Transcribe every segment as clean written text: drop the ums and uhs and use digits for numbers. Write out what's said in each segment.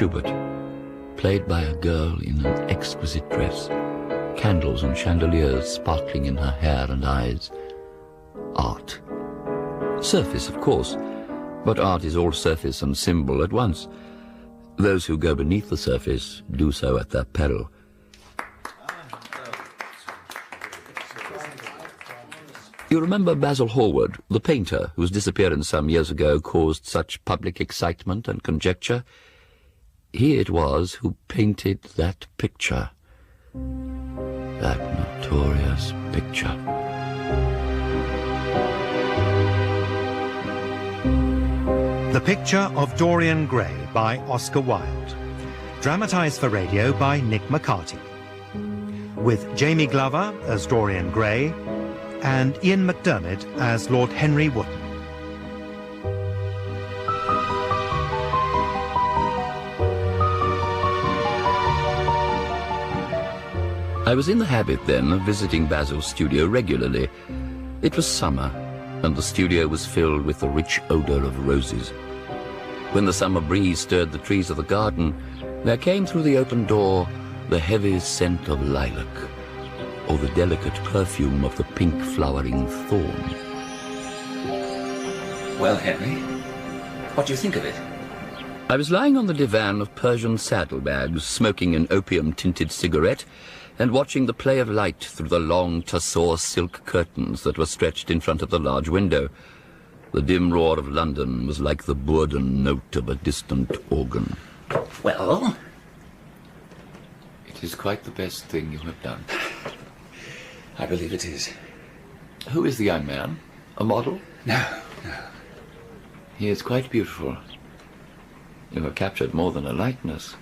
Schubert, played by a girl in an exquisite dress, candles and chandeliers sparkling in her hair and eyes. Art. Surface, of course, but art is all surface and symbol at once. Those who go beneath the surface do so at their peril. You remember Basil Hallward, the painter whose disappearance some years ago caused such public excitement and conjecture? He it was who painted that picture. That notorious picture. The Picture of Dorian Gray by Oscar Wilde. Dramatised for radio by Nick McCarty. With Jamie Glover as Dorian Gray and Ian McDiarmid as Lord Henry Wotton. I was in the habit then of visiting Basil's studio regularly. It was summer, and the studio was filled with the rich odour of roses. When the summer breeze stirred the trees of the garden, there came through the open door the heavy scent of lilac, or the delicate perfume of the pink flowering thorn. Well, Henry, what do you think of it? I was lying on the divan of Persian saddlebags, smoking an opium-tinted cigarette, and watching the play of light through the long tussore silk curtains that were stretched in front of the large window. The dim roar of London was like the bourdon note of a distant organ. Well? It is quite the best thing you have done. I believe it is. Who is the young man? A model? No. He is quite beautiful. You have captured more than a likeness.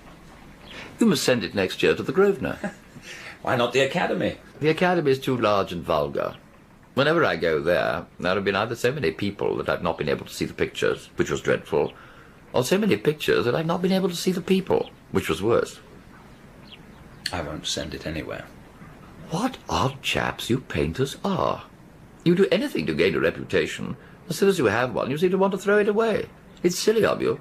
You must send it next year to the Grosvenor. Why not the Academy? The Academy is too large and vulgar. Whenever I go there have been either so many people that I've not been able to see the pictures, which was dreadful, or so many pictures that I've not been able to see the people, which was worse. I won't send it anywhere. What odd chaps you painters are. You do anything to gain a reputation. As soon as you have one, you seem to want to throw it away. It's silly of you,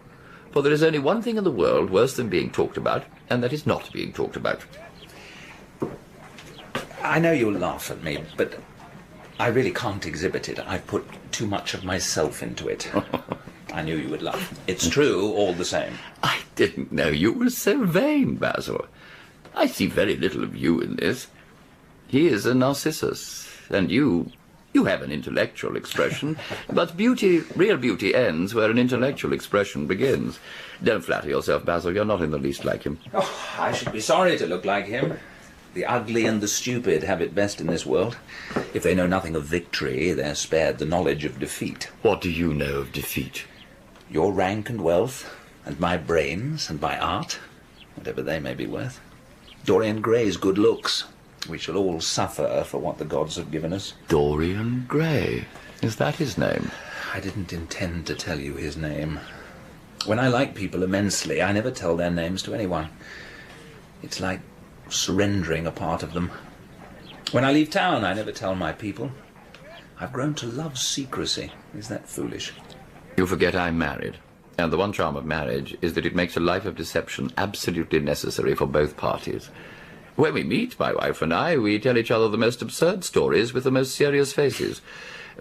for there is only one thing in the world worse than being talked about, and that is not being talked about. I know you'll laugh at me, but I really can't exhibit it. I've put too much of myself into it. I knew you would laugh. It's true, all the same. I didn't know you were so vain, Basil. I see very little of you in this. He is a Narcissus, and you have an intellectual expression, but beauty, real beauty, ends where an intellectual expression begins. Don't flatter yourself, Basil. You're not in the least like him. Oh, I should be sorry to look like him. The ugly and the stupid have it best in this world. If they know nothing of victory, they're spared the knowledge of defeat. What do you know of defeat? Your rank and wealth, and my brains, and my art, whatever they may be worth. Dorian Gray's good looks. We shall all suffer for what the gods have given us. Dorian Gray. Is that his name? I didn't intend to tell you his name. When I like people immensely, I never tell their names to anyone. It's like surrendering a part of them. When I leave town, I never tell my people. I've grown to love secrecy. Is that foolish? You forget I'm married, and the one charm of marriage is that it makes a life of deception absolutely necessary for both parties. When we meet, my wife and I, we tell each other the most absurd stories with the most serious faces.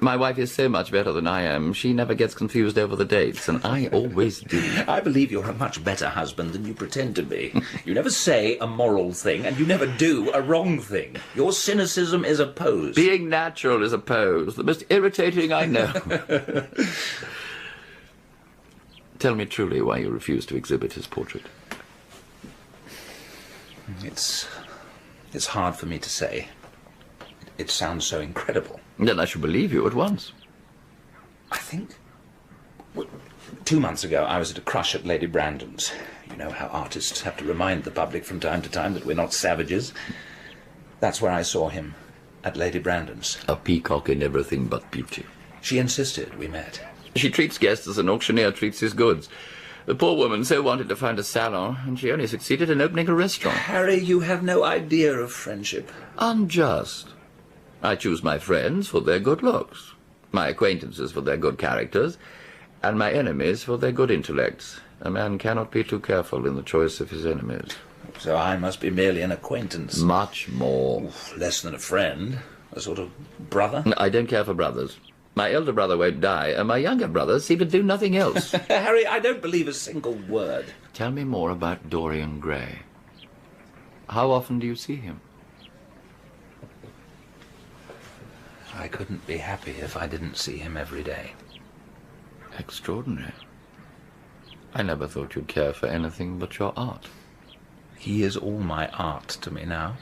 My wife is so much better than I am, she never gets confused over the dates, and I always do. I believe you're a much better husband than you pretend to be. You never say a moral thing, and you never do a wrong thing. Your cynicism is a pose. Being natural is a pose, the most irritating I know. Tell me truly why you refuse to exhibit his portrait. It's hard for me to say. It sounds so incredible. Then I should believe you at once. I think... Well, 2 months ago, I was at a crush at Lady Brandon's. You know how artists have to remind the public from time to time that we're not savages. That's where I saw him, at Lady Brandon's. A peacock in everything but beauty. She insisted we met. She treats guests as an auctioneer treats his goods. The poor woman so wanted to find a salon, and she only succeeded in opening a restaurant. Harry, you have no idea of friendship. Unjust. I choose my friends for their good looks, my acquaintances for their good characters, and my enemies for their good intellects. A man cannot be too careful in the choice of his enemies. So I must be merely an acquaintance. Much more. Oof, less than a friend. A sort of brother. I don't care for brothers. My elder brother won't die, and my younger brothers seem to do nothing else. Harry, I don't believe a single word. Tell me more about Dorian Gray. How often do you see him? I couldn't be happy if I didn't see him every day. Extraordinary. I never thought you'd care for anything but your art. He is all my art to me now.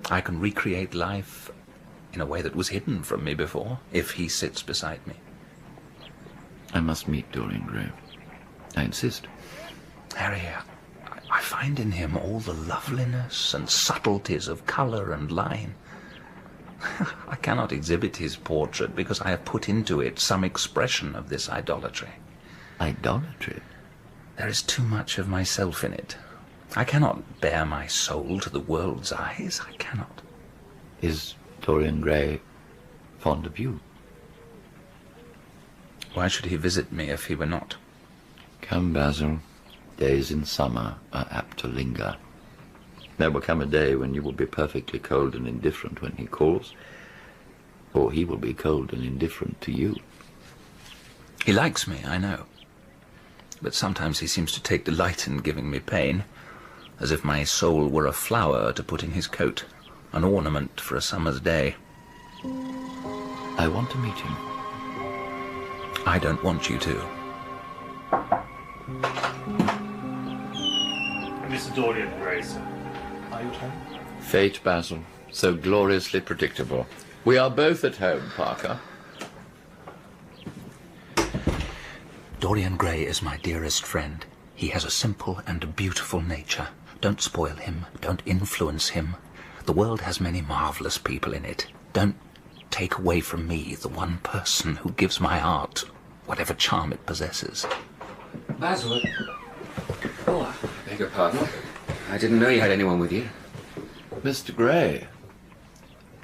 I can recreate life in a way that was hidden from me before, if he sits beside me. I must meet Dorian Gray. I insist. Harry, I find in him all the loveliness and subtleties of colour and line. I cannot exhibit his portrait because I have put into it some expression of this idolatry. Idolatry? There is too much of myself in it. I cannot bare my soul to the world's eyes. I cannot. Is Dorian Gray fond of you? Why should he visit me if he were not? Come, Basil. Days in summer are apt to linger. There will come a day when you will be perfectly cold and indifferent when he calls, or he will be cold and indifferent to you. He likes me, I know. But sometimes he seems to take delight in giving me pain, as if my soul were a flower to put in his coat, an ornament for a summer's day. I want to meet him. I don't want you to. Mr. Dorian Gray, sir. Are you at home? Fate, Basil, so gloriously predictable. We are both at home, Parker. Dorian Gray is my dearest friend. He has a simple and a beautiful nature. Don't spoil him. Don't influence him. The world has many marvellous people in it. Don't take away from me the one person who gives my art whatever charm it possesses. Basil. Oh, I beg your pardon. I didn't know you had anyone with you. Mr. Gray.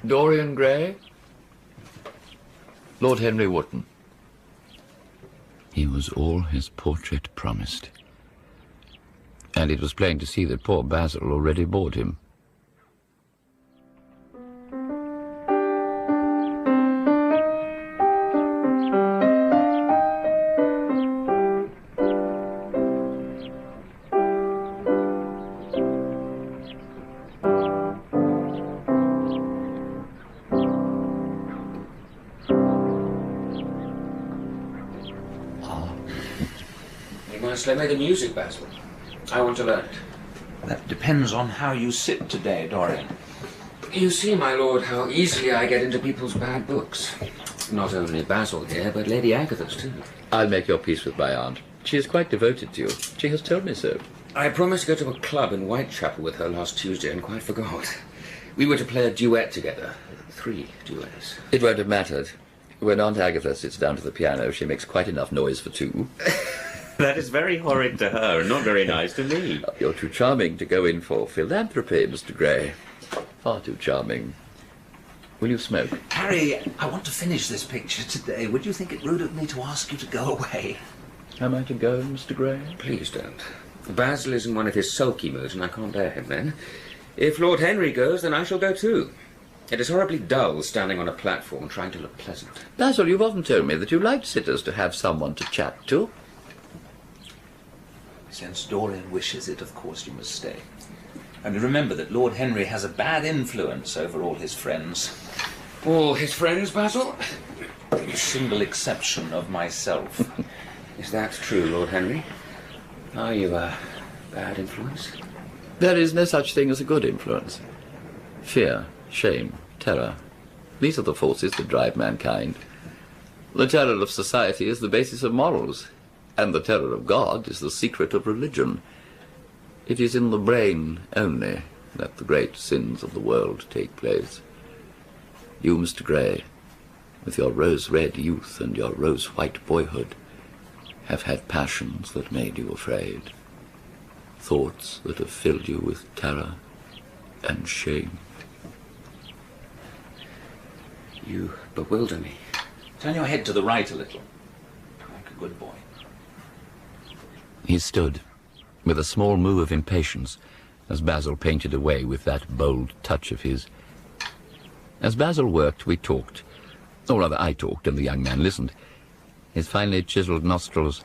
Dorian Gray? Lord Henry Wotton. He was all his portrait promised. And it was plain to see that poor Basil already bored him. Play me the music, Basil. I want to learn it. That depends on how you sit today, Dorian. You see, my lord, how easily I get into people's bad books. Not only Basil here, but Lady Agatha's too. I'll make your peace with my aunt. She is quite devoted to you. She has told me so. I promised to go to a club in Whitechapel with her last Tuesday and quite forgot. We were to play a duet together. 3 duets. It won't have mattered. When Aunt Agatha sits down to the piano, she makes quite enough noise for 2. That is very horrid to her and not very nice to me. You're too charming to go in for philanthropy, Mr. Gray. Far too charming. Will you smoke? Harry, I want to finish this picture today. Would you think it rude of me to ask you to go away? Am I to go, Mr. Gray? Please don't. Basil is in one of his sulky moods, and I can't bear him then. If Lord Henry goes, then I shall go too. It is horribly dull standing on a platform trying to look pleasant. Basil, you've often told me that you liked sitters to have someone to chat to. Since Dorian wishes it, of course you must stay. And remember that Lord Henry has a bad influence over all his friends. All his friends, Basil? With a single exception of myself. Is that true, Lord Henry? Are you a bad influence? There is no such thing as a good influence. Fear, shame, terror. These are the forces that drive mankind. The terror of society is the basis of morals. And the terror of God is the secret of religion. It is in the brain only that the great sins of the world take place. You, Mr. Gray, with your rose-red youth and your rose-white boyhood, have had passions that made you afraid, thoughts that have filled you with terror and shame. You bewilder me. Turn your head to the right a little, like a good boy. He stood, with a small moue of impatience, as Basil painted away with that bold touch of his. As Basil worked, we talked. Or rather, I talked, and the young man listened. His finely chiselled nostrils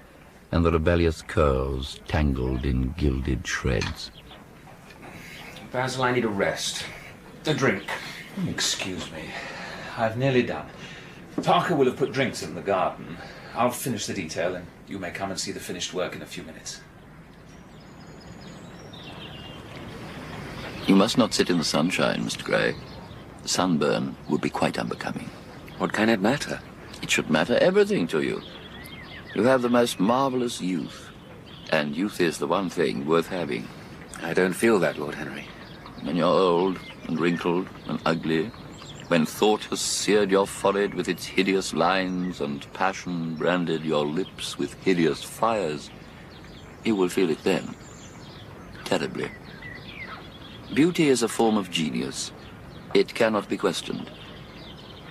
and the rebellious curls tangled in gilded shreds. Basil, I need a rest. A drink. Excuse me. I've nearly done. Parker will have put drinks in the garden. I'll finish the detail, and you may come and see the finished work in a few minutes. You must not sit in the sunshine, Mr. Gray. The sunburn would be quite unbecoming. What can it matter? It should matter everything to you. You have the most marvellous youth, and youth is the one thing worth having. I don't feel that, Lord Henry. When you're old and wrinkled and ugly, when thought has seared your forehead with its hideous lines and passion branded your lips with hideous fires, you will feel it then, terribly. Beauty is a form of genius. It cannot be questioned.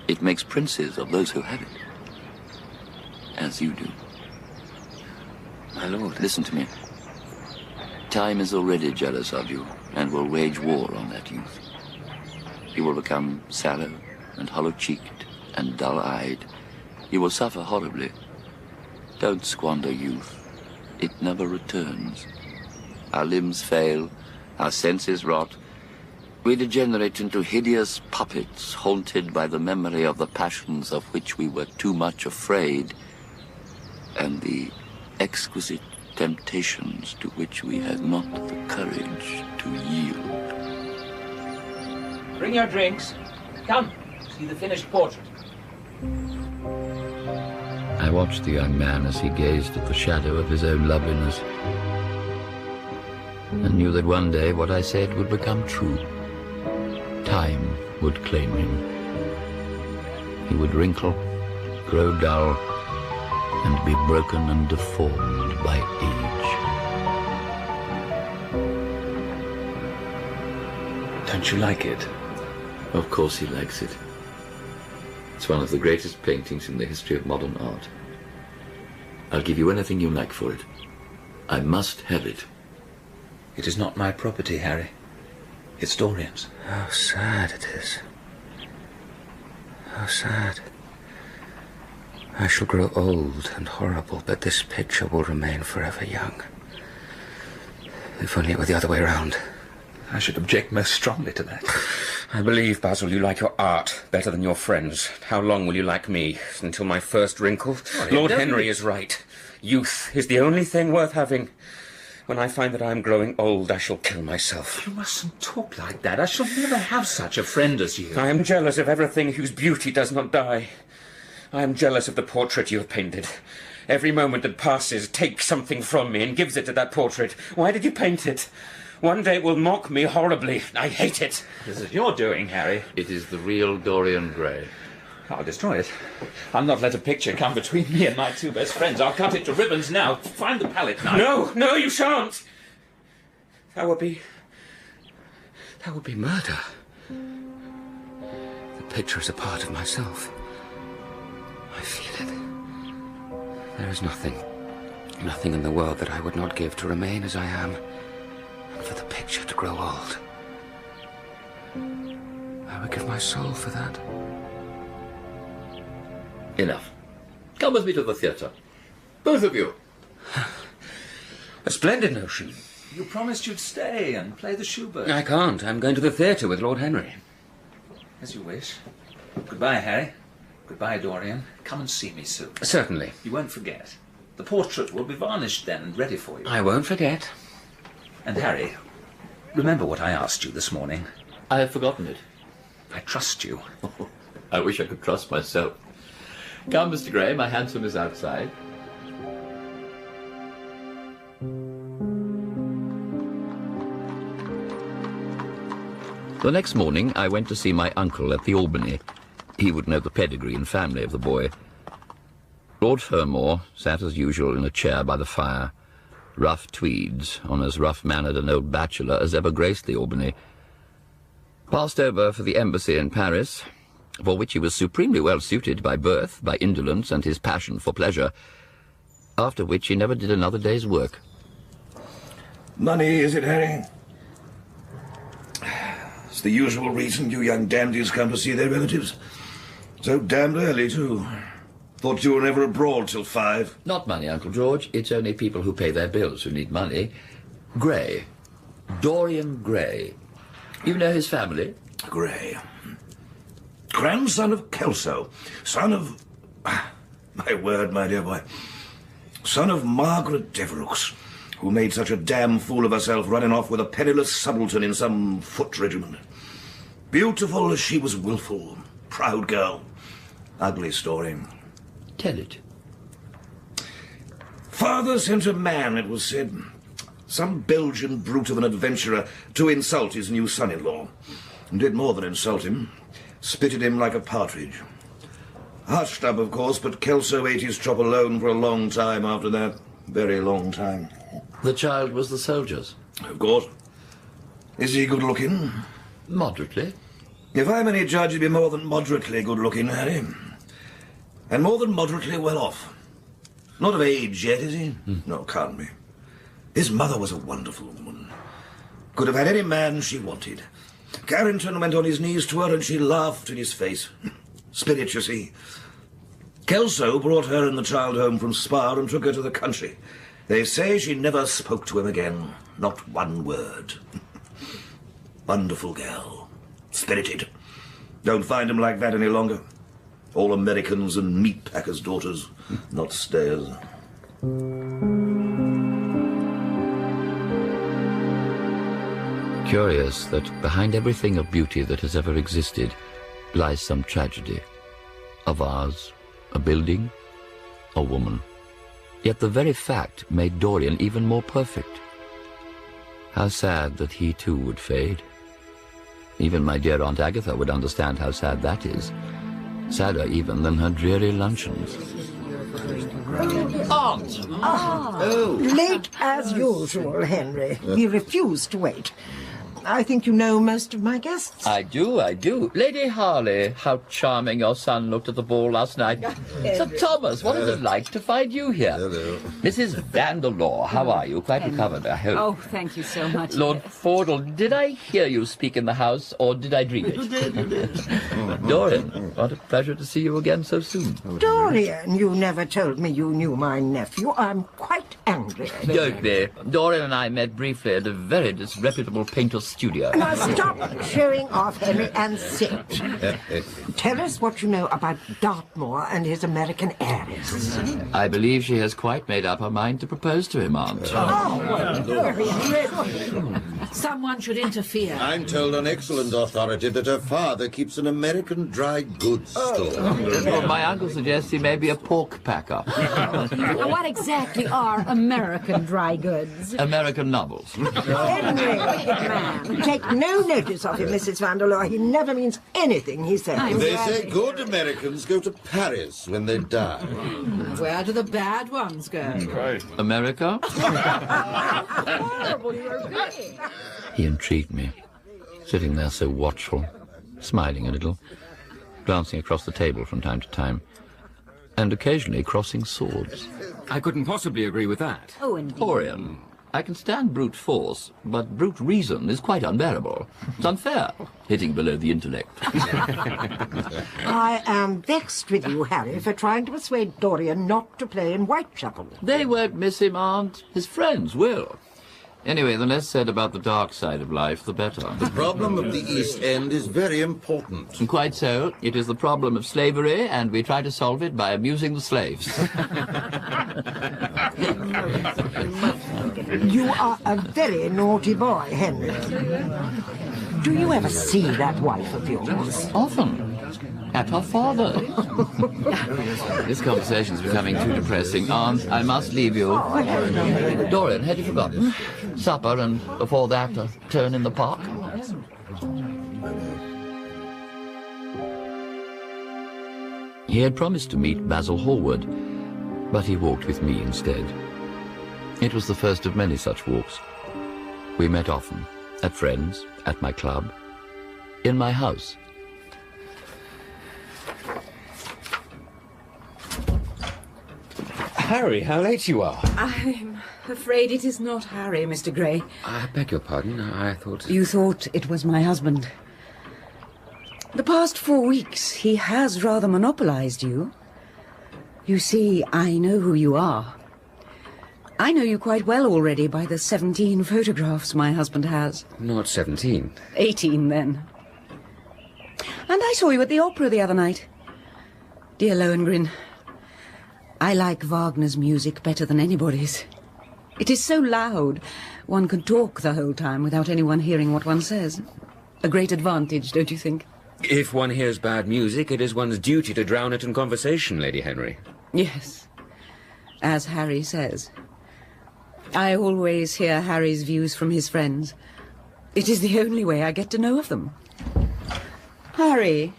It makes princes of those who have it, as you do. My lord, listen to me. Time is already jealous of you and will wage war on that youth. You will become sallow and hollow-cheeked and dull-eyed. You will suffer horribly. Don't squander youth. It never returns. Our limbs fail, our senses rot. We degenerate into hideous puppets haunted by the memory of the passions of which we were too much afraid and the exquisite temptations to which we had not the courage to yield. Bring your drinks. Come, see the finished portrait. I watched the young man as he gazed at the shadow of his own loveliness and knew that one day what I said would become true. Time would claim him. He would wrinkle, grow dull, and be broken and deformed by age. Don't you like it? Of course he likes it. It's one of the greatest paintings in the history of modern art. I'll give you anything you like for it. I must have it. It is not my property, Harry. It's Dorian's. How sad it is. How sad. I shall grow old and horrible, but this picture will remain forever young. If only it were the other way round. I should object most strongly to that. I believe, Basil, you like your art better than your friends. How long will you like me? Until my first wrinkle? Lord Henry is right. Youth is the only thing worth having. When I find that I am growing old, I shall kill myself. You mustn't talk like that. I shall never have such a friend as you. I am jealous of everything whose beauty does not die. I am jealous of the portrait you have painted. Every moment that passes takes something from me and gives it to that portrait. Why did you paint it? One day it will mock me horribly. I hate it. This is your doing, Harry. It is the real Dorian Gray. I'll destroy it. I'll not let a picture come between me and my two best friends. I'll cut it to ribbons now. Find the palette knife. No, no, you shan't. That would be murder. The picture is a part of myself. I feel it. There is nothing in the world that I would not give to remain as I am, and for the picture to grow old. I would give my soul for that. Enough. Come with me to the theatre. Both of you. A splendid notion. You promised you'd stay and play the Schubert. I can't. I'm going to the theatre with Lord Henry. As you wish. Goodbye, Harry. Goodbye, Dorian. Come and see me soon. Certainly. You won't forget. The portrait will be varnished then and ready for you. I won't forget. And Harry, remember what I asked you this morning? I have forgotten it. I trust you. I wish I could trust myself. Come, Mr. Gray, my hansom is outside. The next morning, I went to see my uncle at the Albany. He would know the pedigree and family of the boy. Lord Fermor sat as usual in a chair by the fire, rough tweeds, on as rough-mannered an old bachelor as ever graced the Albany. Passed over for the embassy in Paris, for which he was supremely well suited by birth, by indolence, and his passion for pleasure, after which he never did another day's work. Money, is it, Harry? It's the usual reason you young dandies come to see their relatives. So damned early, too. Thought you were never abroad till 5. Not money, Uncle George. It's only people who pay their bills who need money. Gray. Dorian Gray. You know his family? Gray. Grandson of Kelso. Son of... My word, my dear boy. Son of Margaret Devereux, who made such a damn fool of herself running off with a penniless subaltern in some foot regiment. Beautiful as she was willful. Proud girl. Ugly story. Tell it. Father sent a man, it was said, some Belgian brute of an adventurer, to insult his new son-in-law. And did more than insult him. Spitted him like a partridge. Hushed up, of course, but Kelso ate his chop alone for a long time after that. Very long time. The child was the soldier's? Of course. Is he good-looking? Moderately. If I'm any judge, he'd be more than moderately good-looking, Harry. And more than moderately well-off. Not of age yet, is he? No, can't be. His mother was a wonderful woman. Could have had any man she wanted. Carrington went on his knees to her and she laughed in his face. Spirit, you see. Kelso brought her and the child home from Spa and took her to the country. They say she never spoke to him again. Not one word. Wonderful girl. Spirited. Don't find him like that any longer. All Americans and meat packers' daughters, not stayers. Curious that behind everything of beauty that has ever existed lies some tragedy. A vase, a building, a woman. Yet the very fact made Dorian even more perfect. How sad that he too would fade. Even my dear Aunt Agatha would understand how sad that is. Sadder even than her dreary luncheons. Aunt! Oh. Late as usual, Henry. He refused to wait. I think you know most of my guests. I do. Lady Harley, how charming your son looked at the ball last night. Sir Thomas, what is it like to find you here? Hello. Mrs. Vanderlaw, how are you? Quite recovered, I hope. Oh, thank you so much. Lord Fordle, did I hear you speak in the house, or did I dream it? Dorian, what a pleasure to see you again so soon. Dorian, you never told me you knew my nephew. I'm quite angry. Don't be. Dorian and I met briefly at a very disreputable painter's studio. Now stop showing off, Henry, and sit. Tell us what you know about Dartmoor and his American heiress. I believe she has quite made up her mind to propose to him, Aunt. Someone should interfere. I'm told on excellent authority that her father keeps an American dry goods store. Well, my uncle suggests he may be a pork packer. Now, what exactly are American dry goods? American novels. Henry, man, take no notice of him, Mrs. Vanderlaw. He never means anything he says. They say good Americans go to Paris when they die. Where do the bad ones go? America? He intrigued me, sitting there so watchful, smiling a little, glancing across the table from time to time, and occasionally crossing swords. I couldn't possibly agree with that. Oh, indeed. Dorian, I can stand brute force, but brute reason is quite unbearable. It's unfair, hitting below the intellect. I am vexed with you, Harry, for trying to persuade Dorian not to play in Whitechapel. They won't miss him, Aunt. His friends will. Anyway, the less said about the dark side of life, the better. The problem of the East End is very important. And quite so. It is the problem of slavery, and we try to solve it by amusing the slaves. You are a very naughty boy, Henry. Do you ever see that wife of yours? Often. At her father. This conversation's becoming too depressing. Aunt, I must leave you. Dorian, had you forgotten? Supper, and before that, a turn in the park. He had promised to meet Basil Hallward, but he walked with me instead. It was the first of many such walks. We met often, at friends, at my club, in my house. Harry, how late you are. I'm afraid it is not Harry, Mr. Gray. I beg your pardon. I thought... You thought it was my husband. The past 4 weeks, he has rather monopolized you. You see, I know who you are. I know you quite well already by the 17 photographs my husband has. Not 17. 18, then. And I saw you at the opera the other night. Dear Lohengrin, I like Wagner's music better than anybody's. It is so loud, one can talk the whole time without anyone hearing what one says. A great advantage, don't you think? If one hears bad music, it is one's duty to drown it in conversation, Lady Henry. Yes, as Harry says. I always hear Harry's views from his friends. It is the only way I get to know of them. Harry.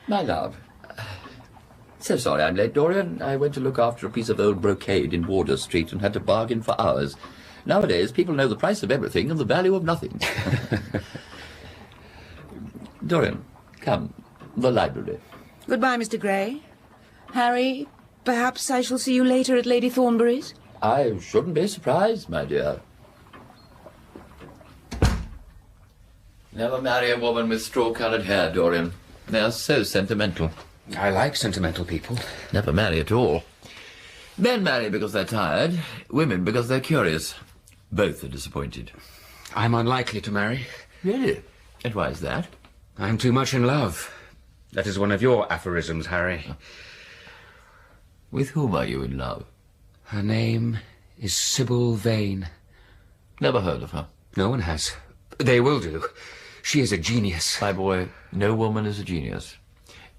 My love. So sorry I'm late, Dorian. I went to look after a piece of old brocade in Wardour Street and had to bargain for hours. Nowadays, people know the price of everything and the value of nothing. Dorian, come. The library. Goodbye, Mr. Gray. Harry, perhaps I shall see you later at Lady Thornbury's? I shouldn't be surprised, my dear. Never marry a woman with straw-coloured hair, Dorian. They are so sentimental. I like sentimental people. Never marry at all. Men marry because they're tired, women because they're curious. Both are disappointed. I'm unlikely to marry. Really? And why is that? I'm too much in love. That is one of your aphorisms, Harry. With whom are you in love? Her name is Sybil Vane. Never heard of her. No one has. They will do. She is a genius. My boy, no woman is a genius.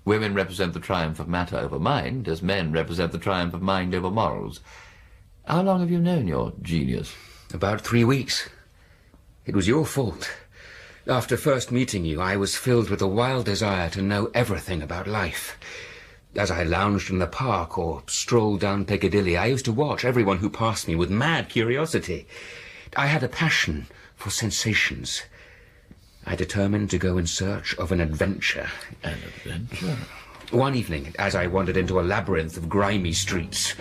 Women represent the triumph of matter over mind, as men represent the triumph of mind over morals. How long have you known your genius? About 3 weeks. It was your fault. After first meeting you, I was filled with a wild desire to know everything about life. As I lounged in the park or strolled down Piccadilly, I used to watch everyone who passed me with mad curiosity. I had a passion for sensations. I determined to go in search of an adventure. An adventure? One evening, as I wandered into a labyrinth of grimy streets,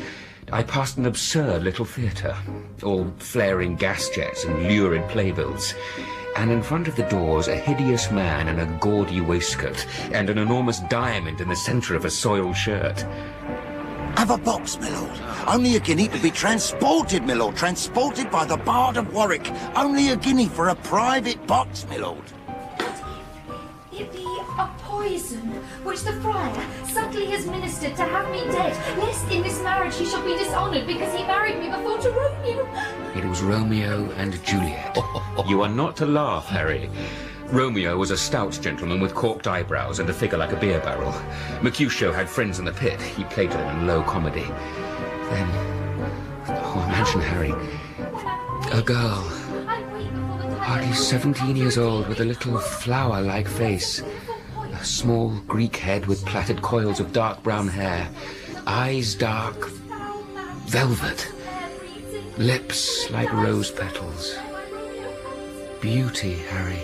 I passed an absurd little theatre, all flaring gas jets and lurid playbills, and in front of the doors a hideous man in a gaudy waistcoat and an enormous diamond in the centre of a soiled shirt. Have a box, my lord. Only a guinea to be transported, my lord. Transported by the Bard of Warwick. Only a guinea for a private box, my lord. It be a poison which the friar subtly has ministered to have me dead, lest in this marriage he shall be dishonoured because he married me before to Romeo. It was Romeo and Juliet. You are not to laugh, Harry. Romeo was a stout gentleman with corked eyebrows and a figure like a beer barrel. Mercutio had friends in the pit. He played them in low comedy. Then, imagine, Harry, a girl, hardly 17 years old, with a little flower-like face, a small Greek head with plaited coils of dark brown hair, eyes dark, velvet, lips like rose petals. Beauty, Harry.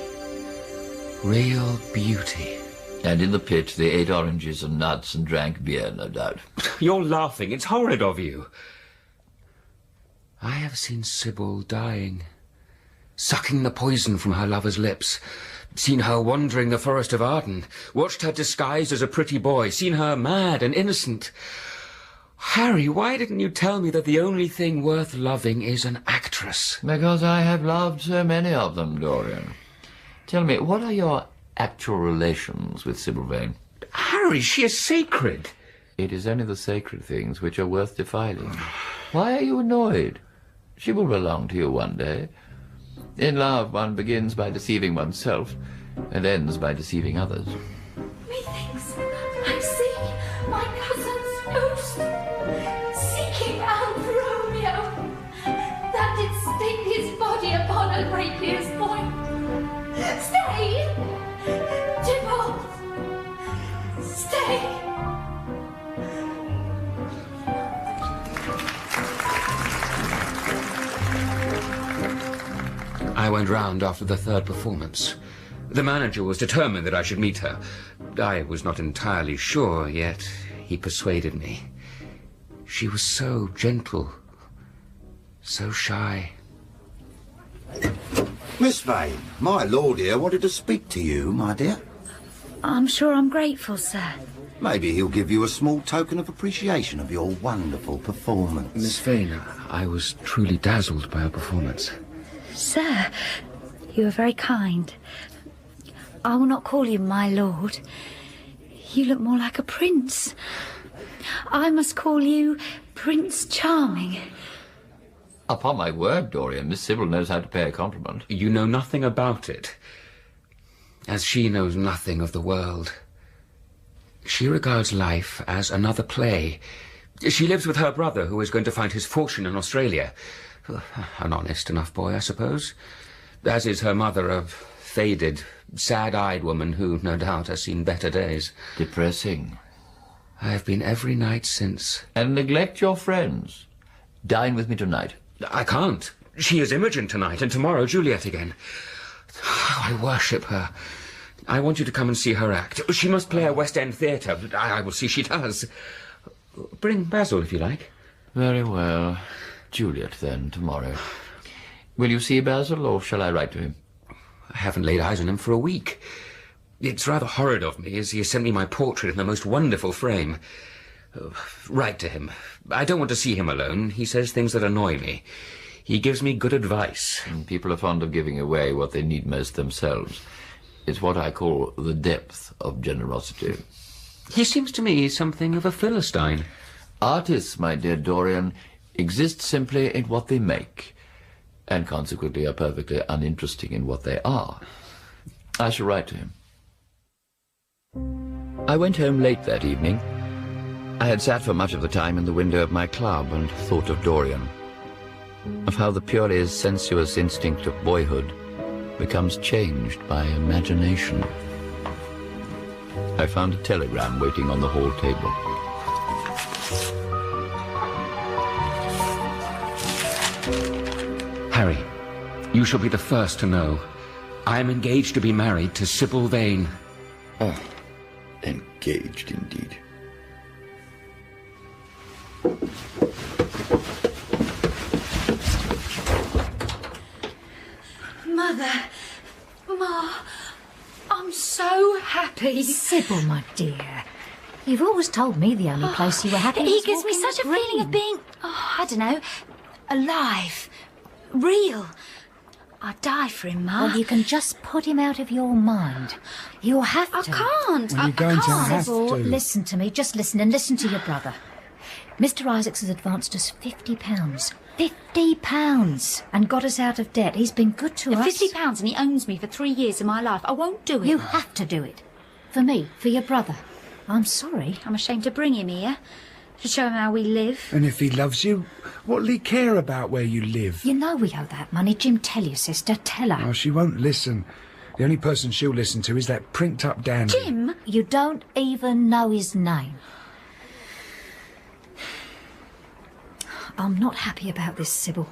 Real beauty. And in the pit they ate oranges and nuts and drank beer, no doubt. You're laughing. It's horrid of you. I have seen Sybil dying, sucking the poison from her lover's lips, seen her wandering the forest of Arden, watched her disguised as a pretty boy, seen her mad and innocent. Harry, why didn't you tell me that the only thing worth loving is an actress? Because I have loved so many of them, Dorian. Tell me, what are your actual relations with Sybil Vane? Harry, she is sacred. It is only the sacred things which are worth defiling. Why are you annoyed? She will belong to you one day. In love, one begins by deceiving oneself and ends by deceiving others. Methinks I see my cousin's ghost seeking out Romeo that did sting his body upon a rapier's point. Stay! Tybalt! Stay! I went round after the third performance. The manager was determined that I should meet her. I was not entirely sure, yet he persuaded me. She was so gentle, so shy. Miss Vane, my lord here wanted to speak to you, my dear. I'm sure I'm grateful, sir. Maybe he'll give you a small token of appreciation of your wonderful performance. Miss Vane, I was truly dazzled by her performance. Sir, you are very kind. I will not call you my lord. You look more like a prince. I must call you Prince Charming. Upon my word, Dorian, Miss Sybil knows how to pay a compliment. You know nothing about it, as she knows nothing of the world. She regards life as another play. She lives with her brother, who is going to find his fortune in Australia. An honest enough boy, I suppose. As is her mother, a faded, sad-eyed woman who, no doubt, has seen better days. Depressing. I have been every night since. And neglect your friends. Dine with me tonight. I can't. She is Imogen tonight, and tomorrow Juliet again. I worship her. I want you to come and see her act. She must play a West End theatre. I will see she does. Bring Basil, if you like. Very well. Juliet, then, tomorrow. Will you see Basil, or shall I write to him? I haven't laid eyes on him for a week. It's rather horrid of me, as he has sent me my portrait in the most wonderful frame. Write to him. I don't want to see him alone. He says things that annoy me. He gives me good advice. People are fond of giving away what they need most themselves. It's what I call the depth of generosity. He seems to me something of a Philistine. Artists, my dear Dorian, exist simply in what they make, and consequently are perfectly uninteresting in what they are. I shall write to him. I went home late that evening. I had sat for much of the time in the window of my club and thought of Dorian, of how the purely sensuous instinct of boyhood becomes changed by imagination. I found a telegram waiting on the hall table. Harry, you shall be the first to know. I am engaged to be married to Sybil Vane. Oh, engaged indeed. Mother, Ma, I'm so happy. Sybil, my dear, you've always told me the only place you were happy was He gives me walking such the a feeling of being, I don't know, alive, real. I'd die for him, Ma. Well, you can just put him out of your mind. You'll have to. I can't. Well, you're going to have Sybil, to. listen to me. Just listen and listen to your brother. Mr. Isaacs has advanced us £50. £50! And got us out of debt. He's been good to us. £50 and he owns me for 3 years of my life. I won't do it. You have to do it. For me, for your brother. I'm sorry. I'm ashamed to bring him here, to show him how we live. And if he loves you, what'll he care about where you live? You know we owe that money. Jim, tell your sister. Tell her. Oh, she won't listen. The only person she'll listen to is that prinked-up dandy. Jim? You don't even know his name. I'm not happy about this, Sybil.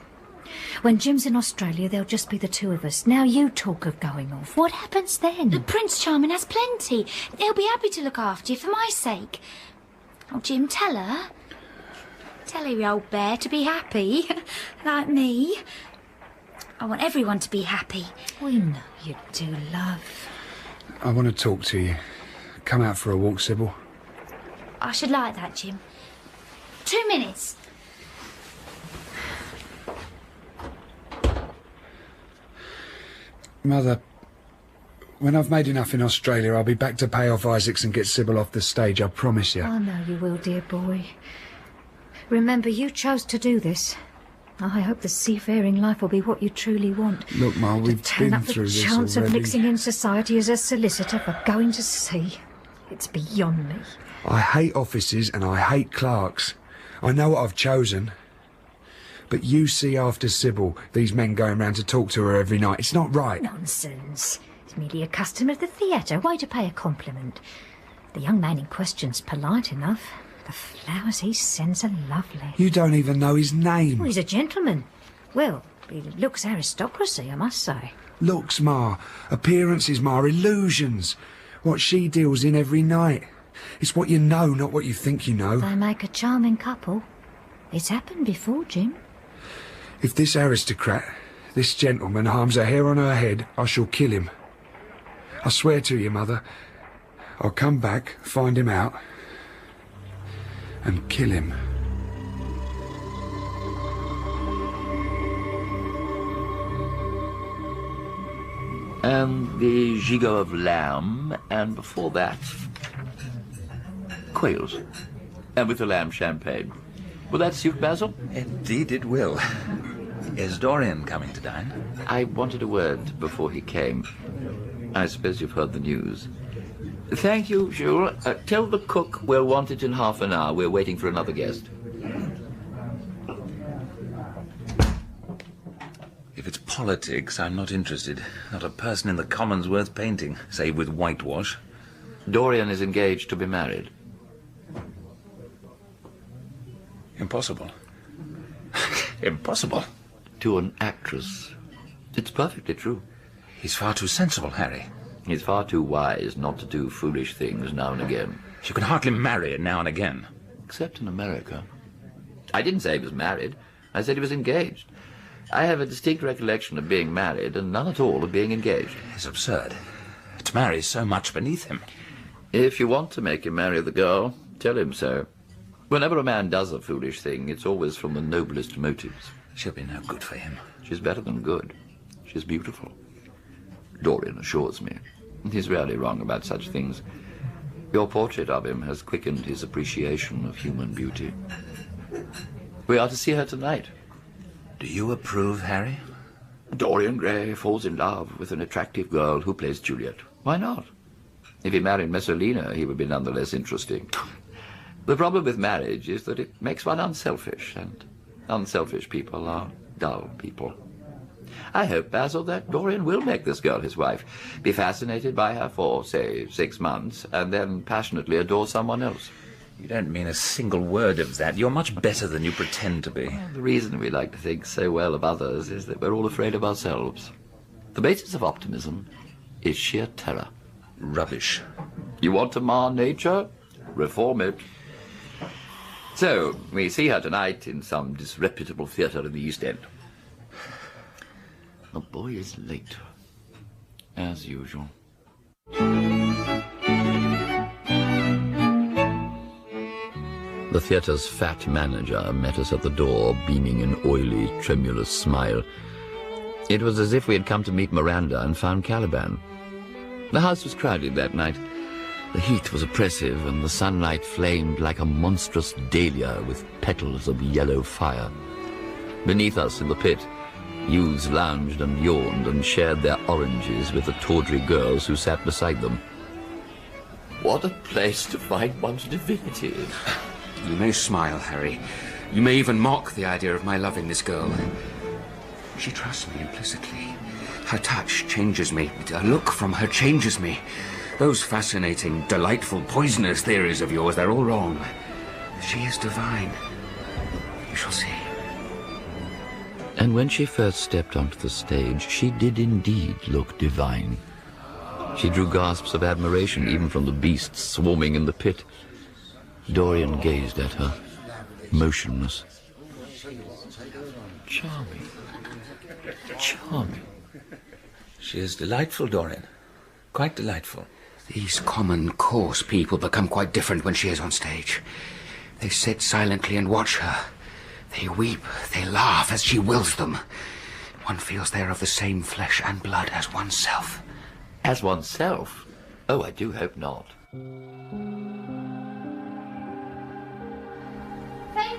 When Jim's in Australia, there'll just be the two of us. Now you talk of going off. What happens then? The Prince Charming has plenty. He'll be happy to look after you for my sake. Oh, Jim, tell her. Tell her, you old bear, to be happy. Like me. I want everyone to be happy. We know you do, love. I want to talk to you. Come out for a walk, Sybil. I should like that, Jim. 2 minutes. Mother, when I've made enough in Australia, I'll be back to pay off Isaacs and get Sybil off the stage, I promise you. I know you will, dear boy. Remember, you chose to do this. I hope the seafaring life will be what you truly want. Look, Ma, we've been through this already. The chance of mixing in society as a solicitor for going to sea. It's beyond me. I hate offices and I hate clerks. I know what I've chosen. But you see after Sybil, these men going round to talk to her every night. It's not right. Nonsense. He's merely a customer of the theatre. Way to pay a compliment. The young man in question's polite enough. The flowers he sends are lovely. You don't even know his name. Oh, he's a gentleman. Well, he looks aristocracy, I must say. Looks, Ma. Appearances, Ma. Illusions. What she deals in every night. It's what you know, not what you think you know. They make a charming couple. It's happened before, Jim. If this aristocrat, this gentleman, harms a hair on her head, I shall kill him. I swear to you, Mother, I'll come back, find him out, and kill him. And the gigot of lamb, and before that, quails. And with the lamb champagne. Will that suit Basil? Indeed it will. Is Dorian coming to dine? I wanted a word before he came. I suppose you've heard the news. Thank you, Jules. Tell the cook we'll want it in half an hour. We're waiting for another guest. If it's politics, I'm not interested. Not a person in the Commons worth painting, save with whitewash. Dorian is engaged to be married. Impossible. Impossible. To an actress. It's perfectly true. He's far too sensible, Harry. He's far too wise not to do foolish things now and again. You can hardly marry now and again. Except in America. I didn't say he was married. I said he was engaged. I have a distinct recollection of being married and none at all of being engaged. It's absurd. To marry is so much beneath him. If you want to make him marry the girl, tell him so. Whenever a man does a foolish thing, it's always from the noblest motives. She'll be no good for him. She's better than good. She's beautiful. Dorian assures me. He's rarely wrong about such things. Your portrait of him has quickened his appreciation of human beauty. We are to see her tonight. Do you approve, Harry? Dorian Gray falls in love with an attractive girl who plays Juliet. Why not? If he married Messalina, he would be none the less interesting. The problem with marriage is that it makes one unselfish, and unselfish people are dull people. I hope, Basil, that Dorian will make this girl his wife, be fascinated by her for, say, 6 months, and then passionately adore someone else. You don't mean a single word of that. You're much better than you pretend to be. Well, the reason we like to think so well of others is that we're all afraid of ourselves. The basis of optimism is sheer terror. Rubbish. You want to mar nature? Reform it. So, we see her tonight in some disreputable theatre in the East End. The boy is late, as usual. The theatre's fat manager met us at the door, beaming an oily, tremulous smile. It was as if we had come to meet Miranda and found Caliban. The house was crowded that night. The heat was oppressive, and the sunlight flamed like a monstrous dahlia with petals of yellow fire. Beneath us in the pit, youths lounged and yawned and shared their oranges with the tawdry girls who sat beside them. What a place to find one's divinity. You may smile, Harry. You may even mock the idea of my loving this girl. She trusts me implicitly. Her touch changes me. A look from her changes me. Those fascinating, delightful, poisonous theories of yours, they're all wrong. She is divine. You shall see. And when she first stepped onto the stage, she did indeed look divine. She drew gasps of admiration even from the beasts swarming in the pit. Dorian gazed at her, motionless. Charming. Charming. She is delightful, Dorian. Quite delightful. These common, coarse people become quite different when she is on stage. They sit silently and watch her. They weep, they laugh as she wills them. One feels they are of the same flesh and blood as oneself. As oneself? Oh, I do hope not. Fain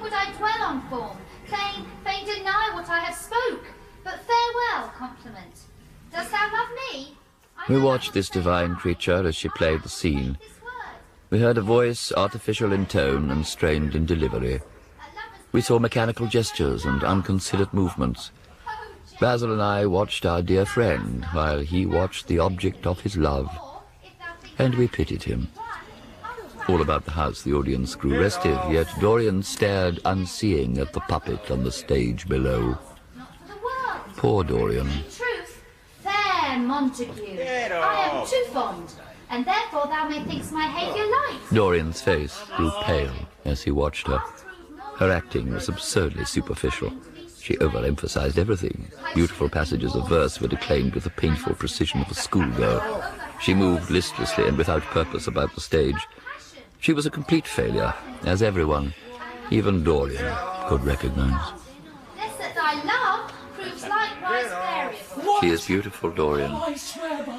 would I dwell on form, fain deny what I have spoke, but farewell, compliment. Dost thou love me? We watched this divine creature as she played the scene. We heard a voice artificial in tone and strained in delivery. We saw mechanical gestures and unconsidered movements. Basil and I watched our dear friend while he watched the object of his love, and we pitied him. All about the house the audience grew restive, yet Dorian stared unseeing at the puppet on the stage below. Poor Dorian. In truth, fair Montague, I am too fond, and therefore thou may think's my haviour light. Dorian's face grew pale as he watched her. Her acting was absurdly superficial. She overemphasized everything. Beautiful passages of verse were declaimed with the painful precision of a schoolgirl. She moved listlessly and without purpose about the stage. She was a complete failure, as everyone, even Dorian, could recognize. This that I love proves likewise variable. She is beautiful, Dorian,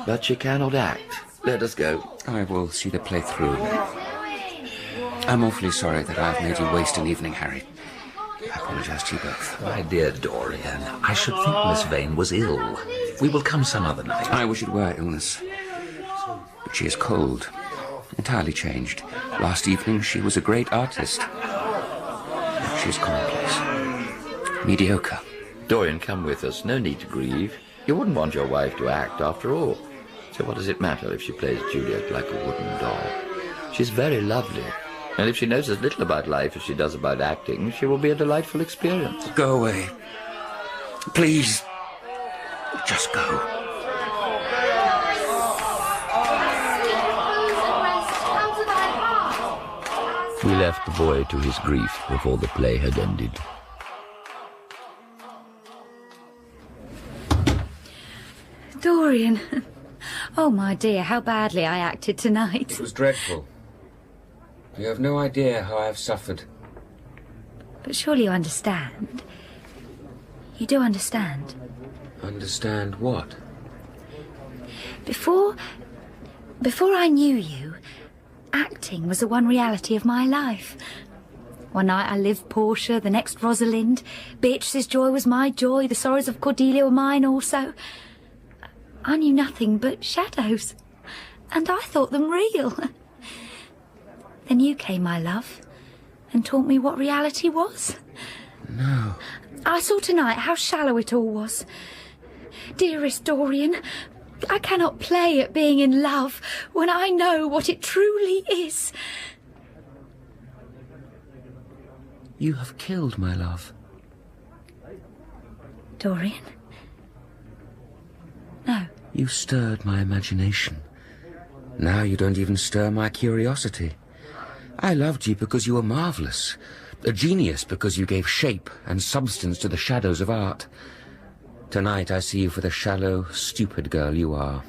but she cannot act. Let us go. I will see the play through. I'm awfully sorry that I've made you waste an evening, Harry. I apologize to you both. My dear Dorian, I should think Miss Vane was ill. We will come some other night. I wish it were illness. But she is cold. Entirely changed. Last evening she was a great artist. Now she is commonplace. Mediocre. Dorian, come with us. No need to grieve. You wouldn't want your wife to act, after all. So what does it matter if she plays Juliet like a wooden doll? She's very lovely. And if she knows as little about life as she does about acting, she will be a delightful experience. Go away. Please. Just go. We left the boy to his grief before the play had ended. Dorian. Oh, my dear, how badly I acted tonight. It was dreadful. You have no idea how I have suffered. But surely you understand. You do understand. Understand what? Before I knew you, acting was the one reality of my life. One night I lived Portia, the next Rosalind. Beatrice's joy was my joy, the sorrows of Cordelia were mine also. I knew nothing but shadows, and I thought them real. Then you came, my love, and taught me what reality was. No. I saw tonight how shallow it all was. Dearest Dorian, I cannot play at being in love when I know what it truly is. You have killed my love. Dorian? No. You stirred my imagination. Now you don't even stir my curiosity. I loved you because you were marvellous. A genius because you gave shape and substance to the shadows of art. Tonight I see you for the shallow, stupid girl you are.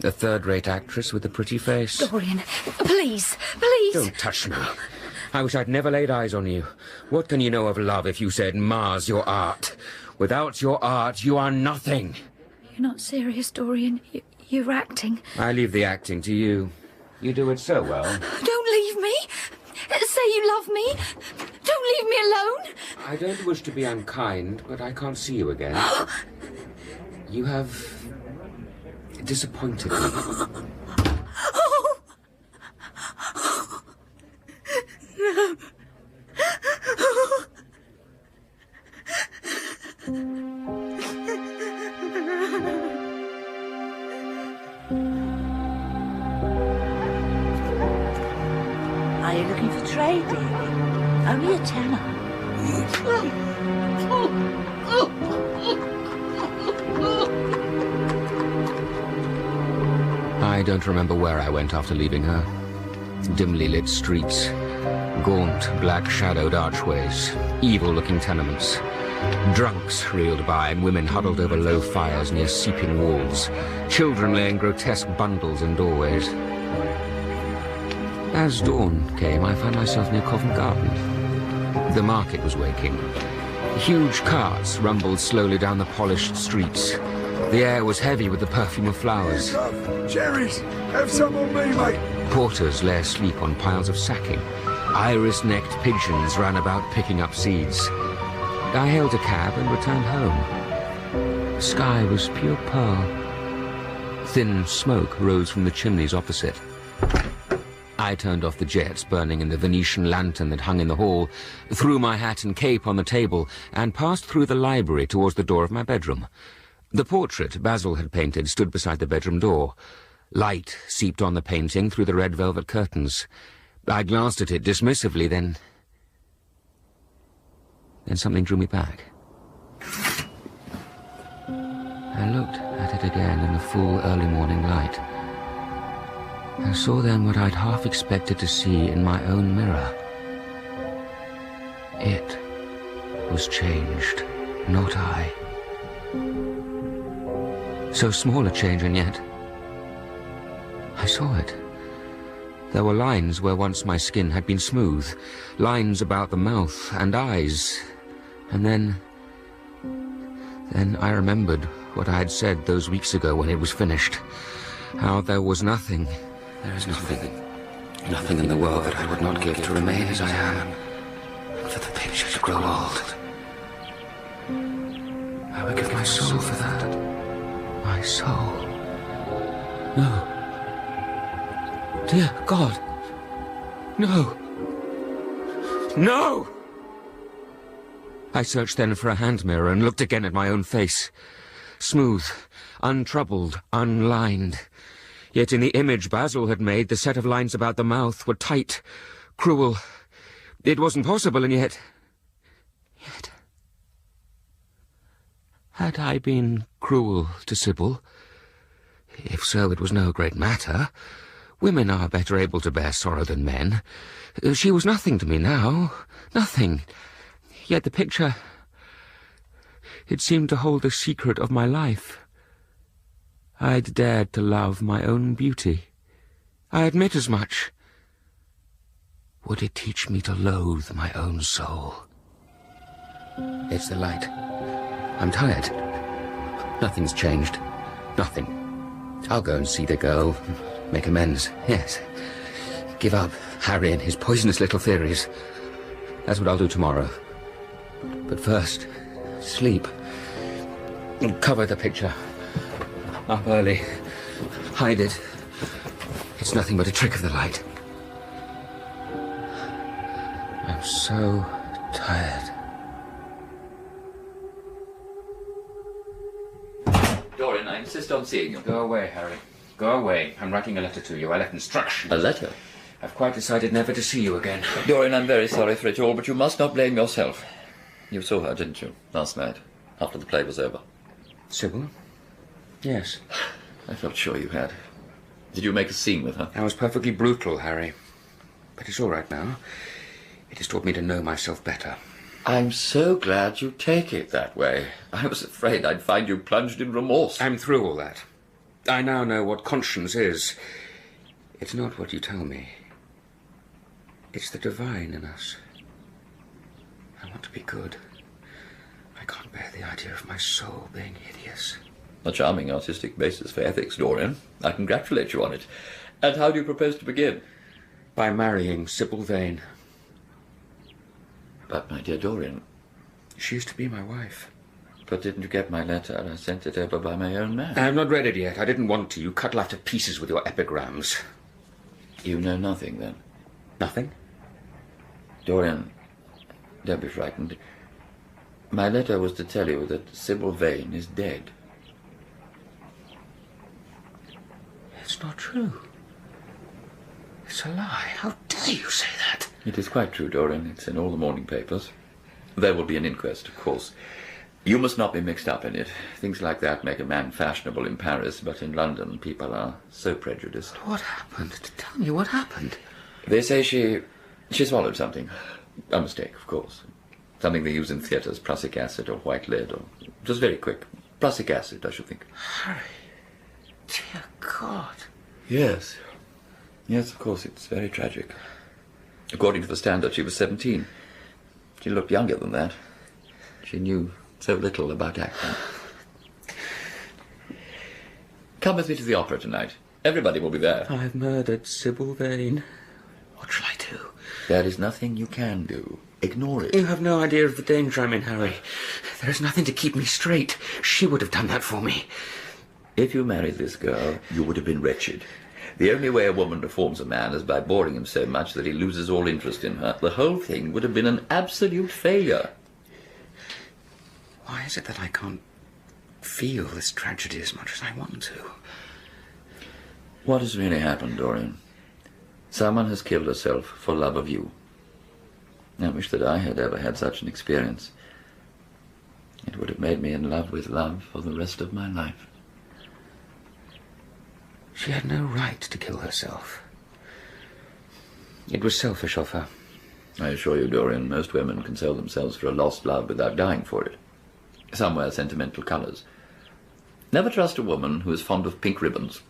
A third-rate actress with a pretty face. Dorian, please, please. Don't touch me. I wish I'd never laid eyes on you. What can you know of love if you said Mars your art? Without your art, you are nothing. You're not serious, Dorian. You're acting. I leave the acting to you. You do it so well. Don't leave me. Say you love me. Don't leave me alone. I don't wish to be unkind, but I can't see you again. You have disappointed me. Oh. No. Are you looking for trade, dearie? Only a tenner. I don't remember where I went after leaving her. Dimly lit streets, gaunt, black-shadowed archways, evil-looking tenements. Drunks reeled by and women huddled over low fires near seeping walls. Children lay in grotesque bundles in doorways. As dawn came, I found myself near Covent Garden. The market was waking. Huge carts rumbled slowly down the polished streets. The air was heavy with the perfume of flowers. Cherries! Have some on me, mate! Porters lay asleep on piles of sacking. Iris-necked pigeons ran about picking up seeds. I hailed a cab and returned home. The sky was pure pearl. Thin smoke rose from the chimneys opposite. I turned off the jets burning in the Venetian lantern that hung in the hall, threw my hat and cape on the table, and passed through the library towards the door of my bedroom. The portrait Basil had painted stood beside the bedroom door. Light seeped on the painting through the red velvet curtains. I glanced at it dismissively, then something drew me back. I looked at it again in the full early morning light. I saw then what I'd half expected to see in my own mirror. It was changed, not I. So small a change, and yet I saw it. There were lines where once my skin had been smooth, lines about the mouth and eyes, and then I remembered what I had said those weeks ago when it was finished. How there was nothing. There is nothing in the world that I would not give to remain as I am, and for the picture to grow old. I would give my soul for that. My soul. No. Dear God. No. No! I searched then for a hand mirror and looked again at my own face. Smooth, untroubled, unlined. Yet in the image Basil had made, the set of lines about the mouth were tight, cruel. It wasn't possible, and yet... Had I been cruel to Sybil? If so, it was no great matter. Women are better able to bear sorrow than men. She was nothing to me now. Nothing. Yet the picture... It seemed to hold the secret of my life. I'd dared to love my own beauty. I admit as much. Would it teach me to loathe my own soul? It's the light. I'm tired. Nothing's changed. Nothing. I'll go and see the girl. Make amends. Yes. Give up Harry and his poisonous little theories. That's what I'll do tomorrow. But first, sleep. Cover the picture. Up early. Hide it. It's nothing but a trick of the light. I'm so tired. Dorian, I insist on seeing you. Go away, Harry. Go away. I'm writing a letter to you. I left instructions. A letter? I've quite decided never to see you again. Dorian, I'm very sorry for it all, but you must not blame yourself. You saw her, didn't you, last night, after the play was over? Sybil? Yes. I felt sure you had. Did you make a scene with her? I was perfectly brutal, Harry. But it's all right now. It has taught me to know myself better. I'm so glad you take it that way. I was afraid I'd find you plunged in remorse. I'm through all that. I now know what conscience is. It's not what you tell me. It's the divine in us. I want to be good. I can't bear the idea of my soul being hideous. A charming artistic basis for ethics, Dorian. I congratulate you on it. And how do you propose to begin? By marrying Sybil Vane. But, my dear Dorian... She is to be my wife. But didn't you get my letter? I sent it over by my own man. I have not read it yet. I didn't want to. You cut life to pieces with your epigrams. You know nothing, then? Nothing? Dorian, don't be frightened. My letter was to tell you that Sybil Vane is dead. It's not true. It's a lie. How dare you say that? It is quite true, Dorian. It's in all the morning papers. There will be an inquest, of course. You must not be mixed up in it. Things like that make a man fashionable in Paris, but in London people are so prejudiced. What happened? Tell me what happened. They say she swallowed something. A mistake, of course. Something they use in theatres, prussic acid or white lead, or just very quick. Prussic acid, I should think. Harry, dear God. Yes. Yes, of course, it's very tragic. According to the Standard, she was 17. She looked younger than that. She knew so little about acting. Come with me to the opera tonight. Everybody will be there. I've murdered Sybil Vane. What shall I do? There is nothing you can do. Ignore it. You have no idea of the danger I'm in, Harry. There is nothing to keep me straight. She would have done that for me. If you married this girl, you would have been wretched. The only way a woman reforms a man is by boring him so much that he loses all interest in her. The whole thing would have been an absolute failure. Why is it that I can't feel this tragedy as much as I want to? What has really happened, Dorian? Someone has killed herself for love of you. I wish that I had ever had such an experience. It would have made me in love with love for the rest of my life. She had no right to kill herself. It was selfish of her. I assure you, Dorian, most women can sell themselves for a lost love without dying for it. Some wear sentimental colours. Never trust a woman who is fond of pink ribbons.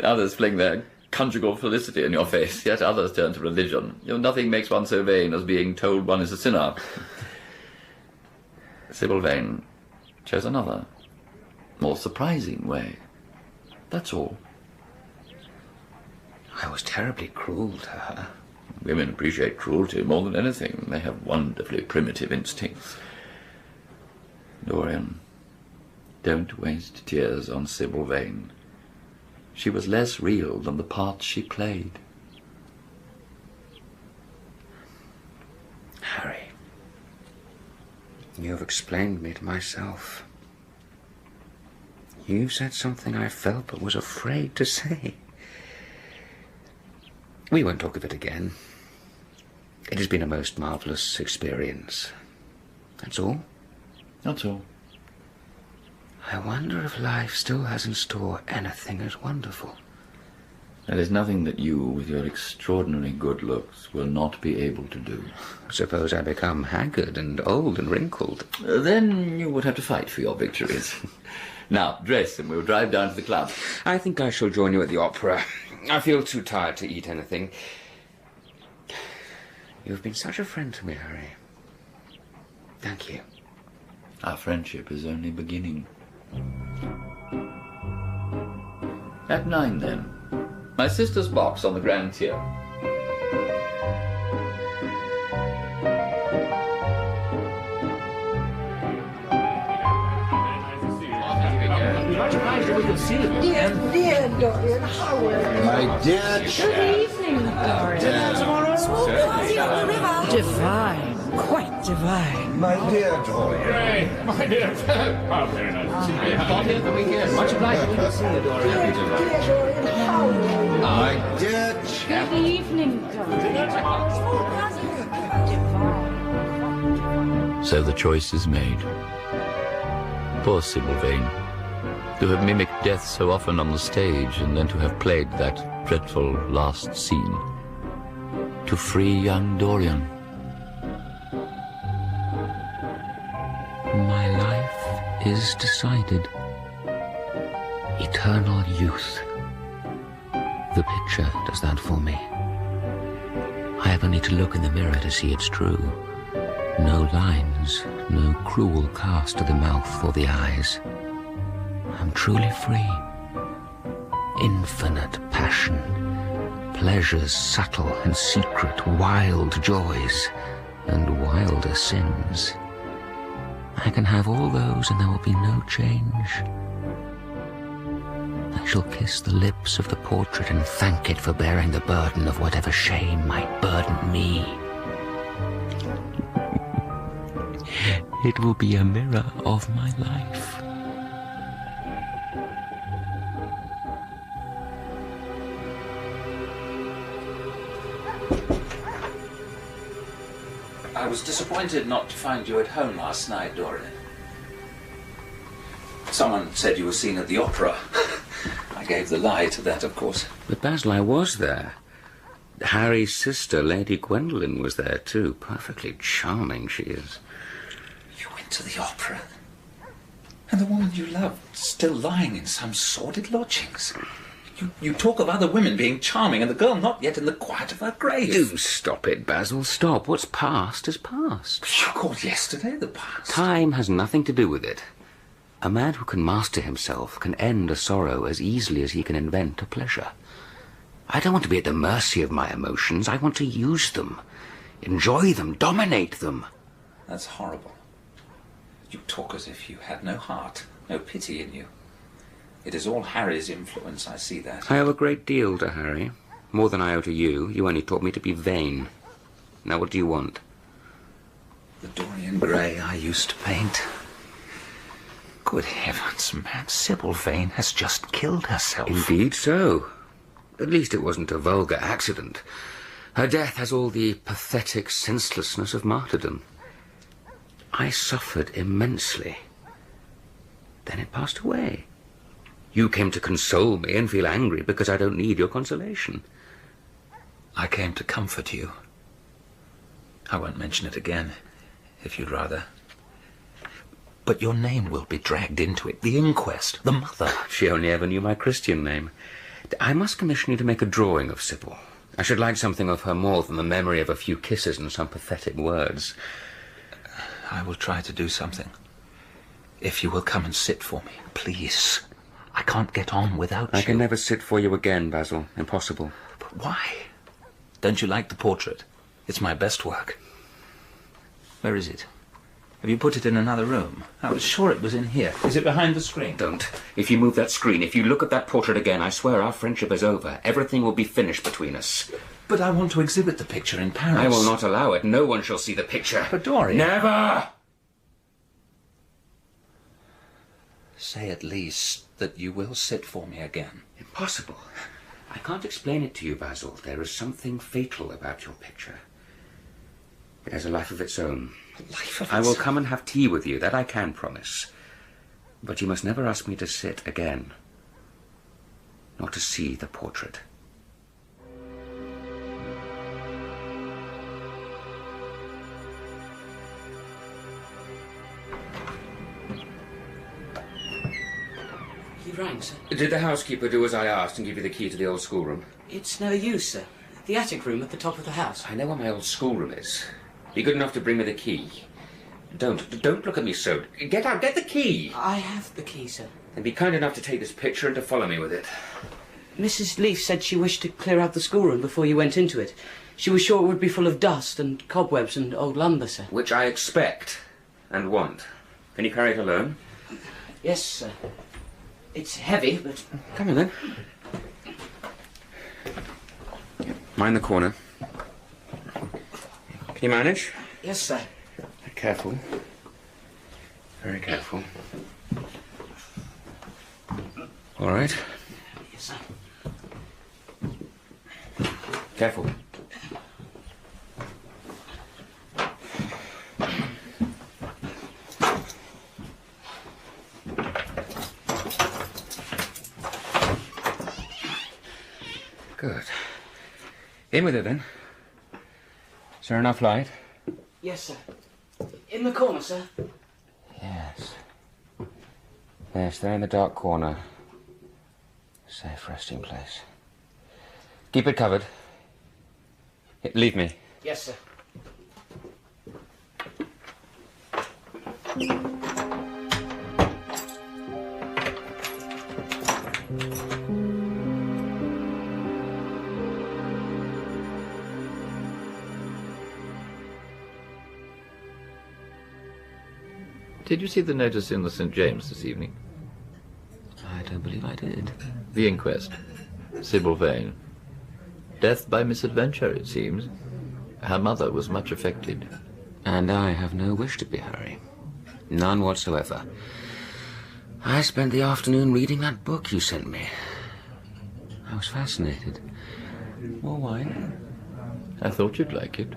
Others fling their conjugal felicity in your face, yet others turn to religion. Nothing makes one so vain as being told one is a sinner. Sybil Vane chose another, more surprising way. That's all. I was terribly cruel to her. Women appreciate cruelty more than anything. They have wonderfully primitive instincts. Dorian, don't waste tears on Sybil Vane. She was less real than the part she played. Harry, you've explained me to myself. You said something I felt but was afraid to say. We won't talk of it again. It has been a most marvellous experience. That's all. That's all. I wonder if life still has in store anything as wonderful. There is nothing that you, with your extraordinary good looks, will not be able to do. Suppose I become haggard and old and wrinkled. Then you would have to fight for your victories. Now, dress and we'll drive down to the club. I think I shall join you at the opera. I feel too tired to eat anything. You've been such a friend to me, Harry. Thank you. Our friendship is only beginning. At 9, then. My sister's box on the grand tier. Dear Dorian Hallward. My dear chap. Good evening, Dorian. Tomorrow? Divine. Quite divine. My dear Dorian. Gray, my dear fellow. Oh, very nice to see you. Bob here for the weekend. Much obliged. Good to see you, Dorian. Dear Dorian Hallward. My dear chap. Good evening, Dorian. So the choice is made. Poor Sybil Vane. To have mimicked death so often on the stage and then to have played that dreadful last scene. To free young Dorian. My life is decided. Eternal youth. The picture does that for me. I have only to look in the mirror to see it's true. No lines, no cruel cast to the mouth or the eyes. I'm truly free. Infinite passion, pleasures subtle and secret, wild joys, and wilder sins. I can have all those and there will be no change. I shall kiss the lips of the portrait and thank it for bearing the burden of whatever shame might burden me. It will be a mirror of my life. I was disappointed not to find you at home last night, Dorian. Someone said you were seen at the opera. I gave the lie to that, of course. But Basil, I was there. Harry's sister, Lady Gwendolen, was there too. Perfectly charming she is. You went to the opera? And the woman you loved still lying in some sordid lodgings? You talk of other women being charming and the girl not yet in the quiet of her grave. Do stop it, Basil, stop. What's past is past. You called yesterday the past. Time has nothing to do with it. A man who can master himself can end a sorrow as easily as he can invent a pleasure. I don't want to be at the mercy of my emotions. I want to use them, enjoy them, dominate them. That's horrible. You talk as if you had no heart, no pity in you. It is all Harry's influence, I see that. I owe a great deal to Harry. More than I owe to you. You only taught me to be vain. Now what do you want? The Dorian Gray I used to paint. Good heavens, man. Sybil Vane has just killed herself. Indeed so. At least it wasn't a vulgar accident. Her death has all the pathetic senselessness of martyrdom. I suffered immensely. Then it passed away. You came to console me and feel angry because I don't need your consolation. I came to comfort you. I won't mention it again, if you'd rather. But your name will be dragged into it. The inquest, the mother. She only ever knew my Christian name. I must commission you to make a drawing of Sybil. I should like something of her more than the memory of a few kisses and some pathetic words. I will try to do something. If you will come and sit for me, please. I can't get on without you. I can never sit for you again, Basil. Impossible. But why? Don't you like the portrait? It's my best work. Where is it? Have you put it in another room? I was sure it was in here. Is it behind the screen? Don't. If you move that screen, if you look at that portrait again, I swear our friendship is over. Everything will be finished between us. But I want to exhibit the picture in Paris. I will not allow it. No one shall see the picture. But Dorian... Never! Say at least that you will sit for me again. Impossible. I can't explain it to you, Basil. There is something fatal about your picture. It has a life of its own. I will come and have tea with you, that I can promise. But you must never ask me to sit again. Nor to see the portrait. You rang, sir? Did the housekeeper do as I asked and give you the key to the old schoolroom? It's no use, sir. The attic room at the top of the house. I know where my old schoolroom is. Be good enough to bring me the key. Don't look at me so. Get out, get the key! I have the key, sir. And be kind enough to take this picture and to follow me with it. Mrs. Leaf said she wished to clear out the schoolroom before you went into it. She was sure it would be full of dust and cobwebs and old lumber, sir. Which I expect and want. Can you carry it alone? Yes, sir. It's heavy, but... Come on, then. Mind the corner. Can you manage? Yes, sir. Careful. Very careful. All right. Yes, sir. Careful. Good. In with it, then. Is there enough light? Yes, sir. In the corner, sir. Yes. Yes, there in the dark corner. Safe resting place. Keep it covered. Leave me. Yes, sir. Did you see the notice in the St. James this evening? I don't believe I did. The inquest. Sybil Vane. Death by misadventure, it seems. Her mother was much affected. And I have no wish to be Harry. None whatsoever. I spent the afternoon reading that book you sent me. I was fascinated. More wine? I thought you'd like it.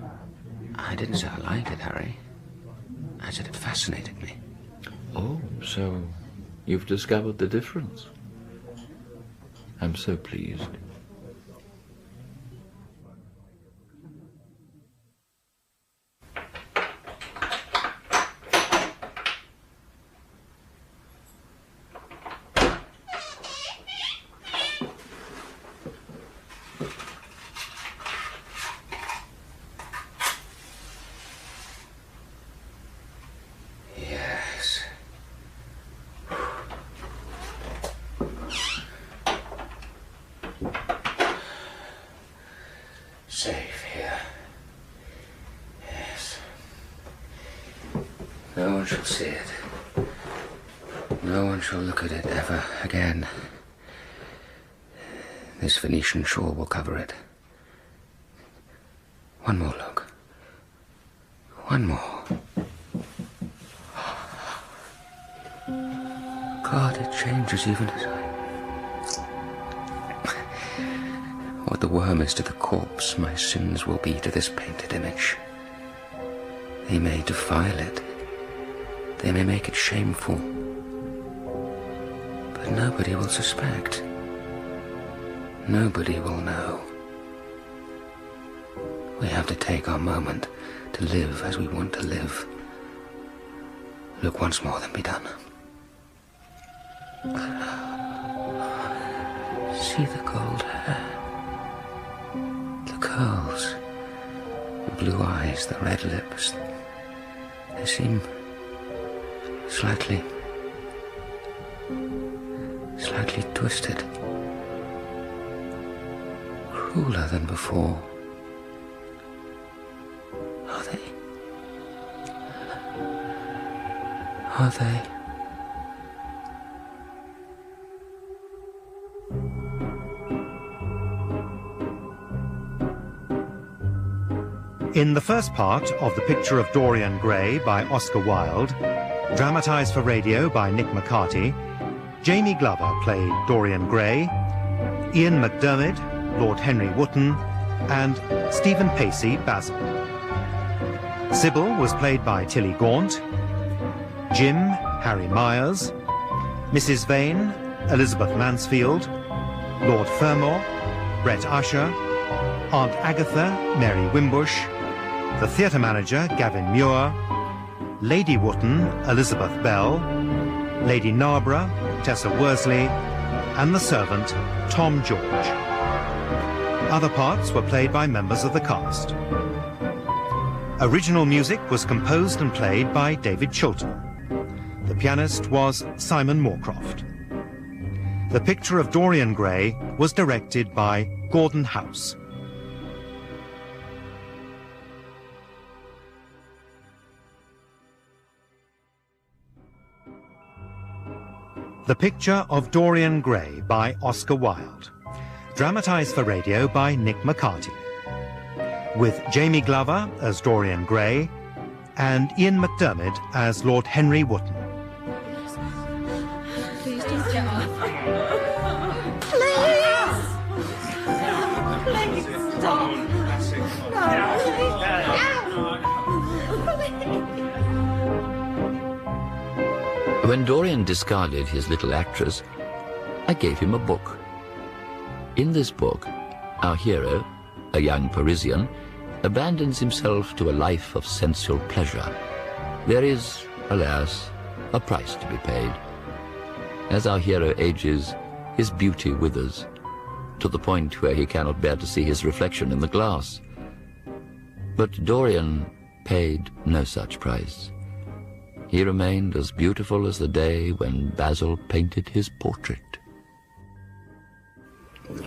I didn't say I liked it, Harry. I said it fascinated me. Oh, so you've discovered the difference. I'm so pleased. Safe here. Yes. No one shall see it. No one shall look at it ever again. This Venetian shawl will cover it. One more look. One more. God, it changes even as I... What the worm is to the corpse, my sins will be to this painted image. They may defile it. They may make it shameful. But nobody will suspect. Nobody will know. We have to take our moment to live as we want to live. Look once more, then be done. See the gold hair, the curls, the blue eyes, the red lips. They seem slightly twisted. Crueler than before. Are they? Are they? In the first part of The Picture of Dorian Gray by Oscar Wilde, dramatised for radio by Nick McCarty, Jamie Glover played Dorian Gray, Ian McDiarmid, Lord Henry Wotton, and Steven Pacey, Basil. Sybil was played by Tilly Gaunt, Jim, Harry Myers, Mrs. Vane, Elizabeth Mansfield, Lord Fermor, Brett Usher, Aunt Agatha, Mary Wimbush, the theatre manager, Gavin Muir, Lady Wotton, Elizabeth Bell, Lady Narborough, Tessa Worsley, and the servant, Tom George. Other parts were played by members of the cast. Original music was composed and played by David Chilton. The pianist was Simon Moorcroft. The Picture of Dorian Gray was directed by Gordon House. The Picture of Dorian Gray by Oscar Wilde, dramatised for radio by Nick McCarty, with Jamie Glover as Dorian Gray and Ian McDiarmid as Lord Henry Wotton. Please just get off. Please! Please stop! When Dorian discarded his little actress, I gave him a book. In this book, our hero, a young Parisian, abandons himself to a life of sensual pleasure. There is, alas, a price to be paid. As our hero ages, his beauty withers, to the point where he cannot bear to see his reflection in the glass. But Dorian paid no such price. He remained as beautiful as the day when Basil painted his portrait.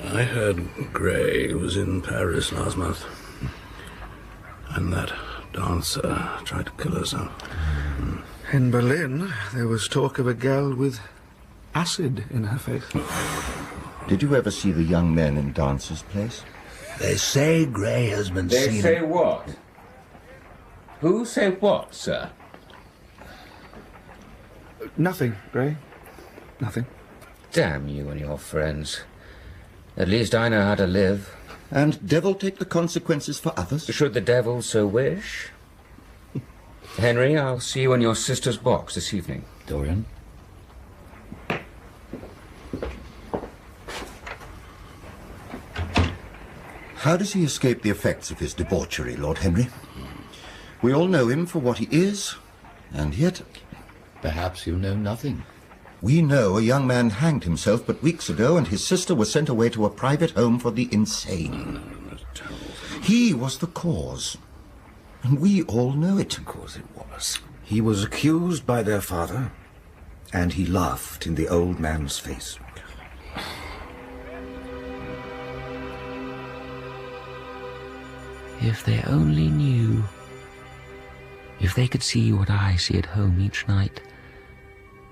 I heard Gray was in Paris last month. And that dancer tried to kill herself. In Berlin, there was talk of a girl with acid in her face. Did you ever see the young men in Dancer's place? They say Gray has been They seen... say what? Who say what, sir? Nothing, Gray. Nothing. Damn you and your friends. At least I know how to live. And devil take the consequences for others? Should the devil so wish. Henry, I'll see you in your sister's box this evening. Dorian? How does he escape the effects of his debauchery, Lord Henry? We all know him for what he is, and yet... Perhaps you know nothing. We know a young man hanged himself but weeks ago, and his sister was sent away to a private home for the insane. He was the cause, and we all know it. Of course it was. He was accused by their father, and he laughed in the old man's face. If they only knew. If they could see what I see at home each night,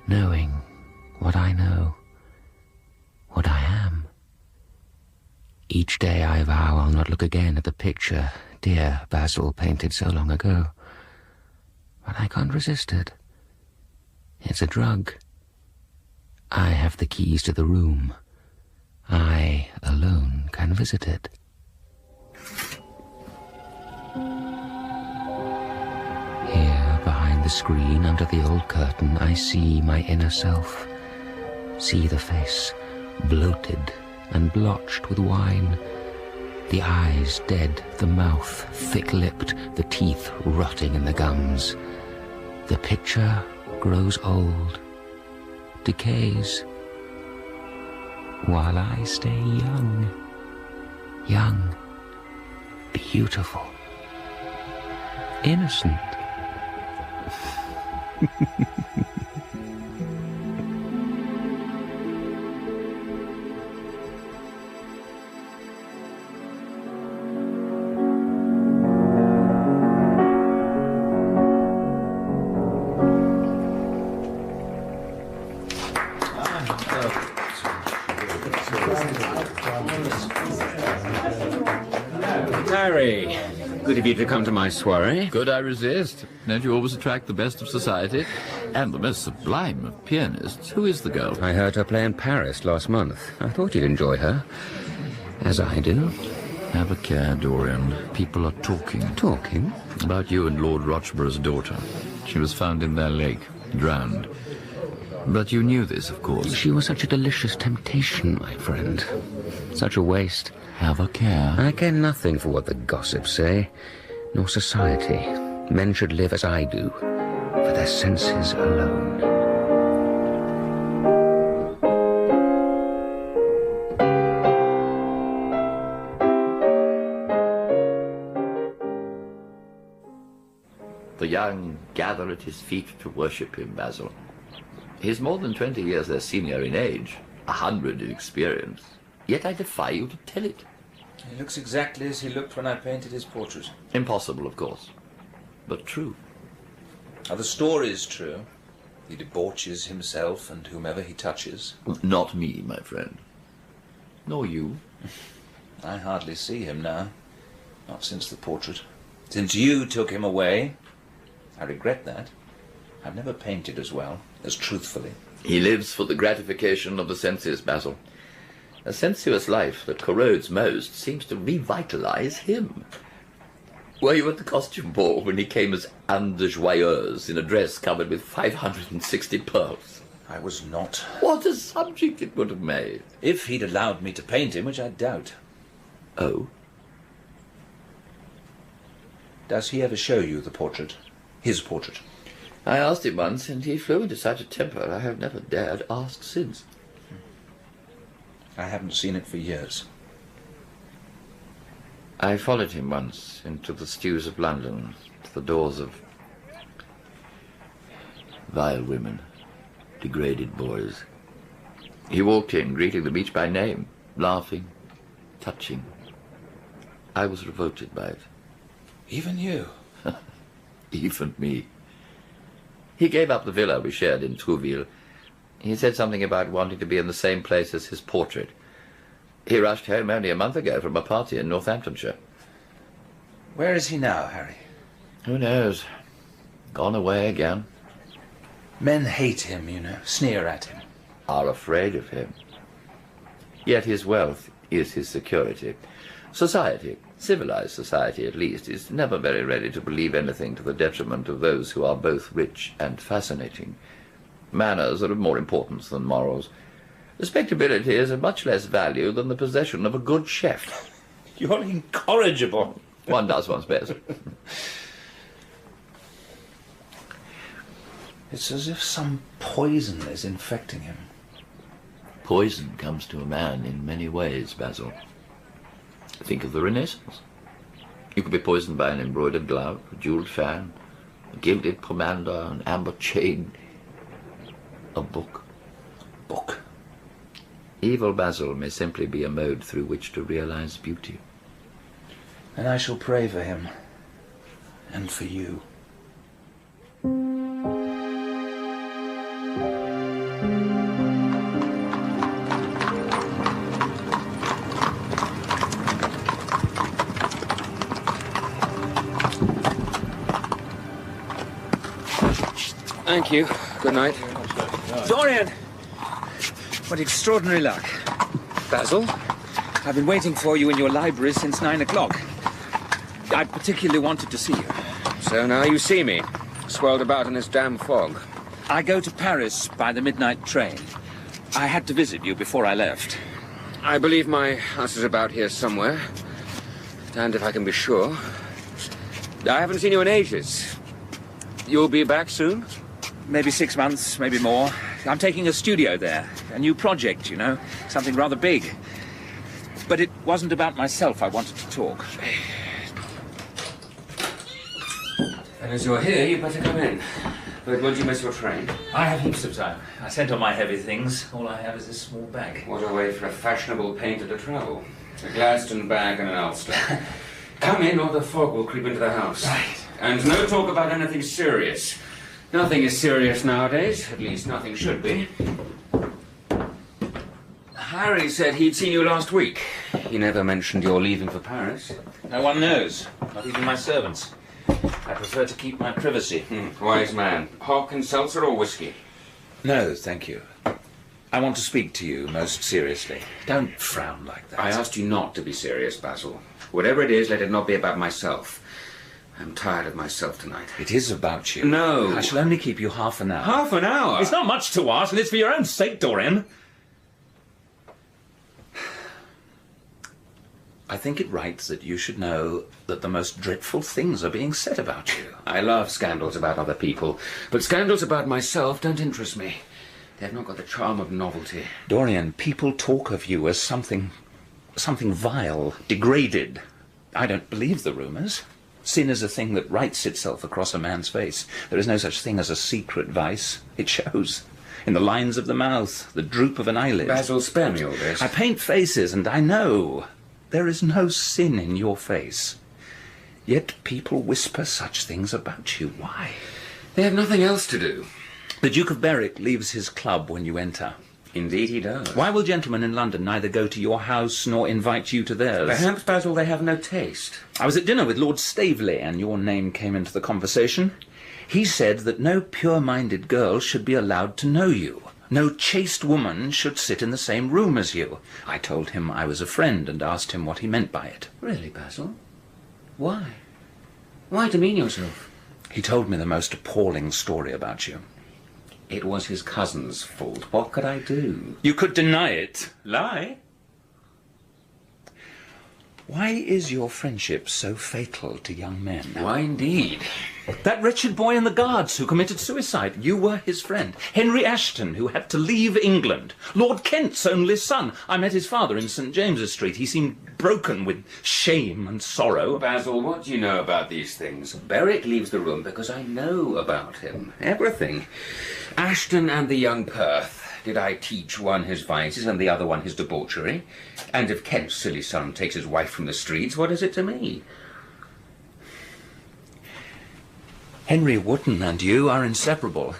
knowing what I know, what I am. Each day I vow I'll not look again at the picture dear Basil painted so long ago. But I can't resist it. It's a drug. I have the keys to the room. I alone can visit it. Here, behind the screen, under the old curtain, I see my inner self. See the face, bloated and blotched with wine. The eyes dead, the mouth thick-lipped, the teeth rotting in the gums. The picture grows old, decays, while I stay young. Young, beautiful, innocent. Harry, good of you to come to my soiree. Could I resist? Don't you always attract the best of society? And the most sublime of pianists. Who is the girl? I heard her play in Paris last month. I thought you'd enjoy her. As I do. Have a care, Dorian. People are talking. Talking? About you and Lord Rochborough's daughter. She was found in their lake, drowned. But you knew this, of course. She was such a delicious temptation, my friend. Such a waste. Have a care. I care nothing for what the gossips say, nor society. Men should live as I do, for their senses alone. The young gather at his feet to worship him, Basil. He's more than 20 years their senior in age, 100 in experience. Yet I defy you to tell it. He looks exactly as he looked when I painted his portrait. Impossible, of course, but true. Now, the story's true. He debauches himself and whomever he touches. Not me, my friend. Nor you. I hardly see him now. Not since the portrait. Since you took him away. I regret that. I've never painted as well, as truthfully. He lives for the gratification of the senses, Basil. A sensuous life that corrodes most seems to revitalize him. Were you at the costume ball when he came as Anne de Joyeuse in a dress covered with 560 pearls? I was not. What a subject it would have made. If he'd allowed me to paint him, which I doubt. Oh? Does he ever show you the portrait? His portrait? I asked him once, and he flew into such a temper I have never dared ask since. I haven't seen it for years. I followed him once into the stews of London, to the doors of vile women, degraded boys. He walked in, greeting them each by name, laughing, touching. I was revolted by it. Even you? Even me. He gave up the villa we shared in Trouville. He said something about wanting to be in the same place as his portrait. He rushed home only a month ago from a party in Northamptonshire. Where is he now, Harry? Who knows? Gone away again. Men hate him, you know, sneer at him. Are afraid of him. Yet his wealth is his security. Society, civilized society at least, is never very ready to believe anything to the detriment of those who are both rich and fascinating. Manners are of more importance than morals. Respectability is of much less value than the possession of a good chef. You're incorrigible. One does one's best. It's as if some poison is infecting him. Poison comes to a man in many ways, Basil. Think of the Renaissance. You could be poisoned by an embroidered glove, a jewelled fan, a gilded pomander, an amber chain, a book. Book. Evil, Basil, may simply be a mode through which to realize beauty. And I shall pray for him. And for you. Thank you. Good night. Dorian! What extraordinary luck. Basil? I've been waiting for you in your library since 9 o'clock. I particularly wanted to see you. So now you see me, swirled about in this damn fog. I go to Paris by the midnight train. I had to visit you before I left. I believe my house is about here somewhere. Damned if I can be sure. I haven't seen you in ages. You'll be back soon? Maybe 6 months, maybe more. I'm taking a studio there. A new project, you know. Something rather big. But it wasn't about myself I wanted to talk. And as you're here, you better come in. But won't you miss your train? I have heaps of time. I sent on my heavy things. All I have is this small bag. What a way for a fashionable painter to travel. A Gladstone bag and an ulster. Come in or the fog will creep into the house. Right. And no talk about anything serious. Nothing is serious nowadays. At least nothing should be. Harry said he'd seen you last week. He never mentioned your leaving for Paris. No one knows. Not even my servants. I prefer to keep my privacy. Wise man. Hock and seltzer or whiskey? No, thank you. I want to speak to you most seriously. Don't frown like that. I asked you not to be serious, Basil. Whatever it is, let it not be about myself. I'm tired of myself tonight. It is about you. No. I shall only keep you half an hour. Half an hour? It's not much to ask, and it's for your own sake, Dorian. I think it right that you should know that the most dreadful things are being said about you. I love scandals about other people, but scandals about myself don't interest me. They've not got the charm of novelty. Dorian, people talk of you as something vile, degraded. I don't believe the rumours. Sin is a thing that writes itself across a man's face. There is no such thing as a secret vice. It shows. In the lines of the mouth, the droop of an eyelid. Basil, spare me all this. I paint faces, and I know there is no sin in your face. Yet people whisper such things about you. Why? They have nothing else to do. The Duke of Berwick leaves his club when you enter. Indeed he does. Why will gentlemen in London neither go to your house nor invite you to theirs? Perhaps, Basil, they have no taste. I was at dinner with Lord Staveley, and your name came into the conversation. He said that no pure-minded girl should be allowed to know you. No chaste woman should sit in the same room as you. I told him I was a friend and asked him what he meant by it. Really, Basil? Why? Why demean yourself? He told me the most appalling story about you. It was his cousin's fault. What could I do? You could deny it. Lie? Why is your friendship so fatal to young men? Why indeed? That wretched boy in the Guards who committed suicide. You were his friend. Henry Ashton, who had to leave England. Lord Kent's only son. I met his father in St. James's Street. He seemed broken with shame and sorrow. Basil, what do you know about these things? Berwick leaves the room because I know about him. Everything. Ashton and the young Perth. Did I teach one his vices and the other one his debauchery? And if Kent's silly son takes his wife from the streets, what is it to me? Henry Wotton and you are inseparable,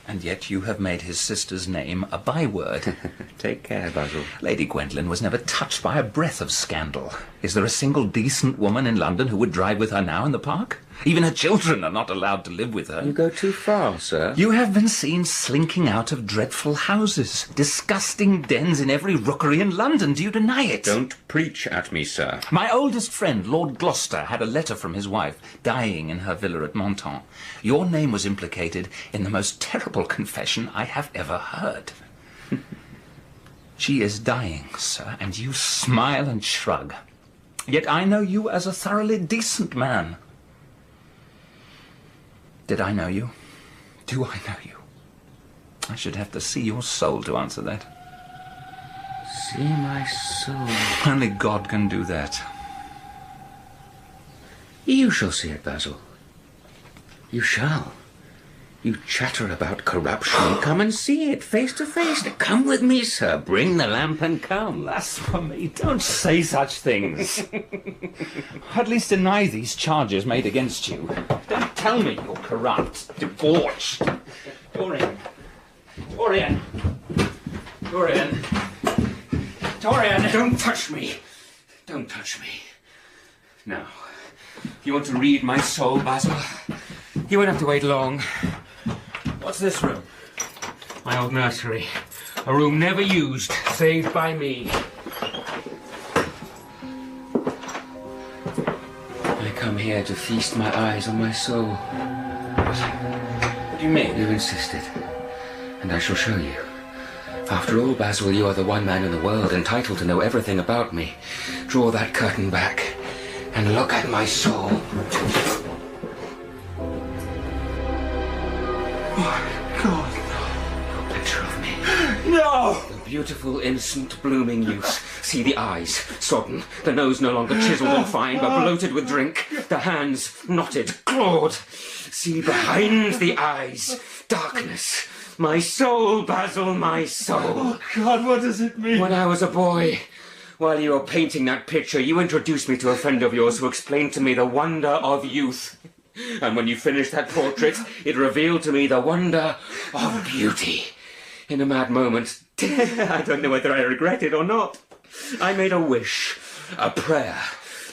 and yet you have made his sister's name a byword. Take care, Basil. Lady Gwendolen was never touched by a breath of scandal. Is there a single decent woman in London who would drive with her now in the park? Even her children are not allowed to live with her. You go too far, sir. You have been seen slinking out of dreadful houses, disgusting dens in every rookery in London. Do you deny it? Don't preach at me, sir. My oldest friend, Lord Gloucester, had a letter from his wife, dying in her villa at Menton. Your name was implicated in the most terrible confession I have ever heard. She is dying, sir, and you smile and shrug. Yet I know you as a thoroughly decent man. Did I know you? Do I know you? I should have to see your soul to answer that. See my soul? Only God can do that. You shall see it, Basil. You shall. You chatter about corruption. Come and see it face to face. Come with me, sir. Bring the lamp and come. Blasphemy. Don't say such things. At least deny these charges made against you. Don't tell me you're corrupt, debauched. Dorian. Dorian. Dorian. Dorian. Don't touch me. Don't touch me. Now, you want to read my soul, Basil? You won't have to wait long. What's this room? My old nursery. A room never used, saved by me. I come here to feast my eyes on my soul. What do you mean? You insisted, and I shall show you. After all, Basil, you are the one man in the world entitled to know everything about me. Draw that curtain back. and look at my soul. Oh, God. A picture of me. No! The beautiful, innocent, blooming youth. See the eyes, sodden, the nose no longer chiselled and fine, but bloated with drink, the hands knotted, clawed. See behind the eyes, darkness. My soul, Basil, my soul. Oh, God, what does it mean? When I was a boy, while you were painting that picture, you introduced me to a friend of yours who explained to me the wonder of youth. And when you finished that portrait, it revealed to me the wonder of beauty. In a mad moment, I don't know whether I regret it or not, I made a wish, a prayer,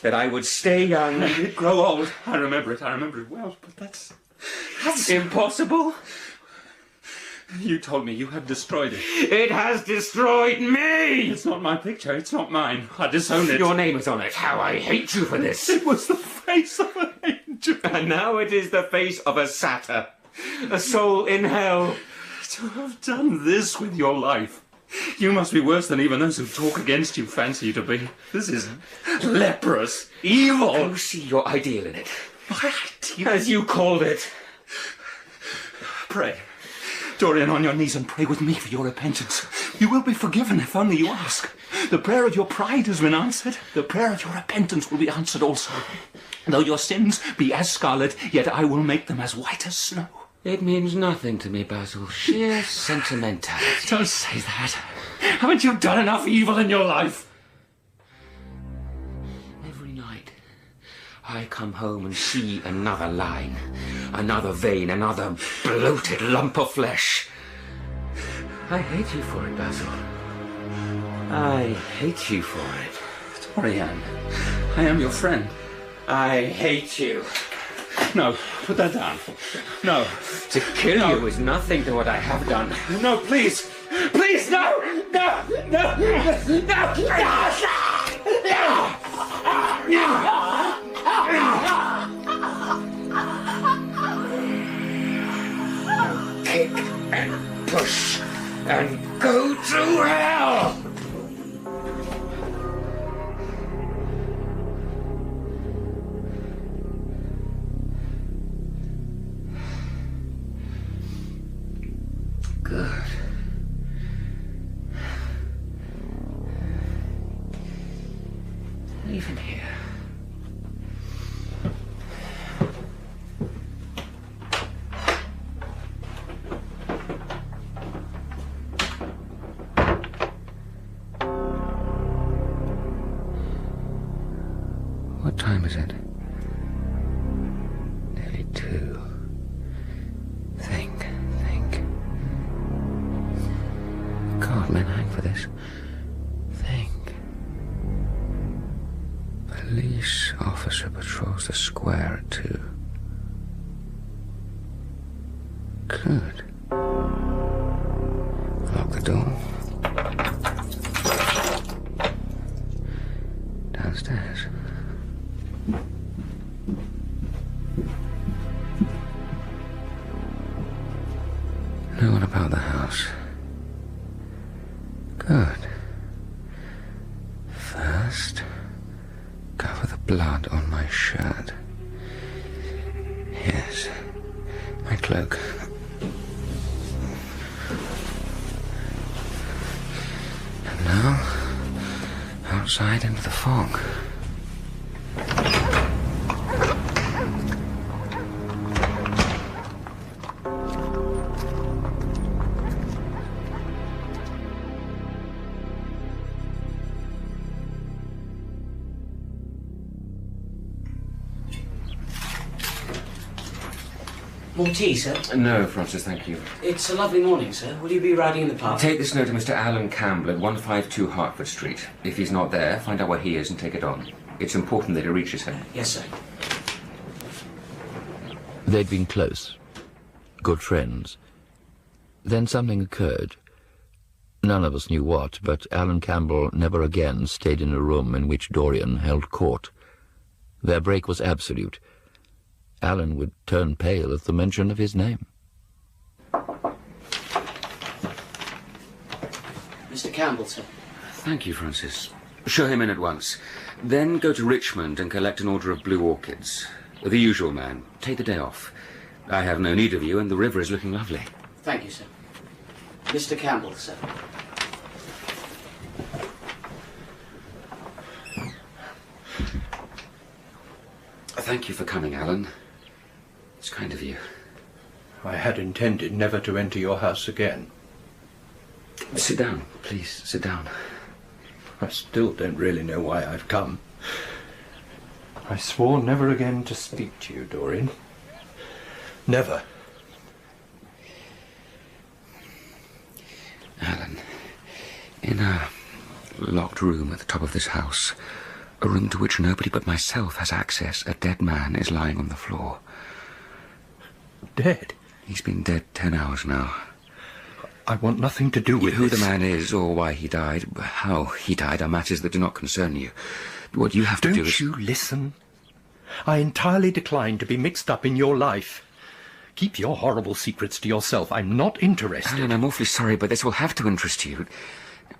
that I would stay young. And you'd grow old. I remember it well, but that's impossible. You told me you had destroyed it. It has destroyed me! It's not my picture, it's not mine. I disown it. Your name is on it. How I hate you for this. It was the face of an angel. And now it is the face of a satyr. A soul in hell. To have done this with your life. You must be worse than even those who talk against you fancy you to be. This is leprous, evil. Oh, see your ideal in it. My ideal? As you called it. Pray. Dorian, on your knees and pray with me for your repentance. You will be forgiven if only you ask. The prayer of your pride has been answered. The prayer of your repentance will be answered also. Though your sins be as scarlet, yet I will make them as white as snow. It means nothing to me, Basil. Sheer sentimentality. Don't say that. Haven't you done enough evil in your life? Every night, I come home and see another line, another vein, another bloated lump of flesh. I hate you for it, Basil. I hate you for it. Dorian, I am your friend. I hate you. No, put that down. No. To kill you is nothing to what I have done. No, please. Please, no! No! No! No! Kick and push and go to hell! Good. Even here. What time is it? Nearly 2. Think. God, men hang for this. Think. Police officer patrols the square at 2. Good. Lock the door. Downstairs. No one about the house. Good. First, cover the blood on my shirt. Yes, my cloak. And now, outside into the fog. More tea, sir? No, Francis, thank you. It's a lovely morning, sir. Will you be riding in the park? Take this note to Mr. Alan Campbell at 152 Hertford Street. If he's not there, find out where he is and take it on. It's important that he reaches him. Yes, sir. They'd been close, good friends. Then something occurred. None of us knew what, but Alan Campbell never again stayed in a room in which Dorian held court. Their break was absolute. Alan would turn pale at the mention of his name. Mr. Campbell, sir. Thank you, Francis. Show him in at once. Then go to Richmond and collect an order of blue orchids. The usual man. Take the day off. I have no need of you, and the river is looking lovely. Thank you, sir. Mr. Campbell, sir. Thank you for coming, Alan. It's kind of you. I had intended never to enter your house again. Sit down, please, sit down. I still don't really know why I've come. I swore never again to speak to you, Dorian. Never. Alan, in a locked room at the top of this house, a room to which nobody but myself has access, a dead man is lying on the floor. Dead? He's been dead 10 hours now. I want nothing to do with who this. the man is or why he died, how he died, are matters that do not concern you. What you have to do is... Don't you listen? I entirely decline to be mixed up in your life. Keep your horrible secrets to yourself. I'm not interested. Alan, I'm awfully sorry, but this will have to interest you.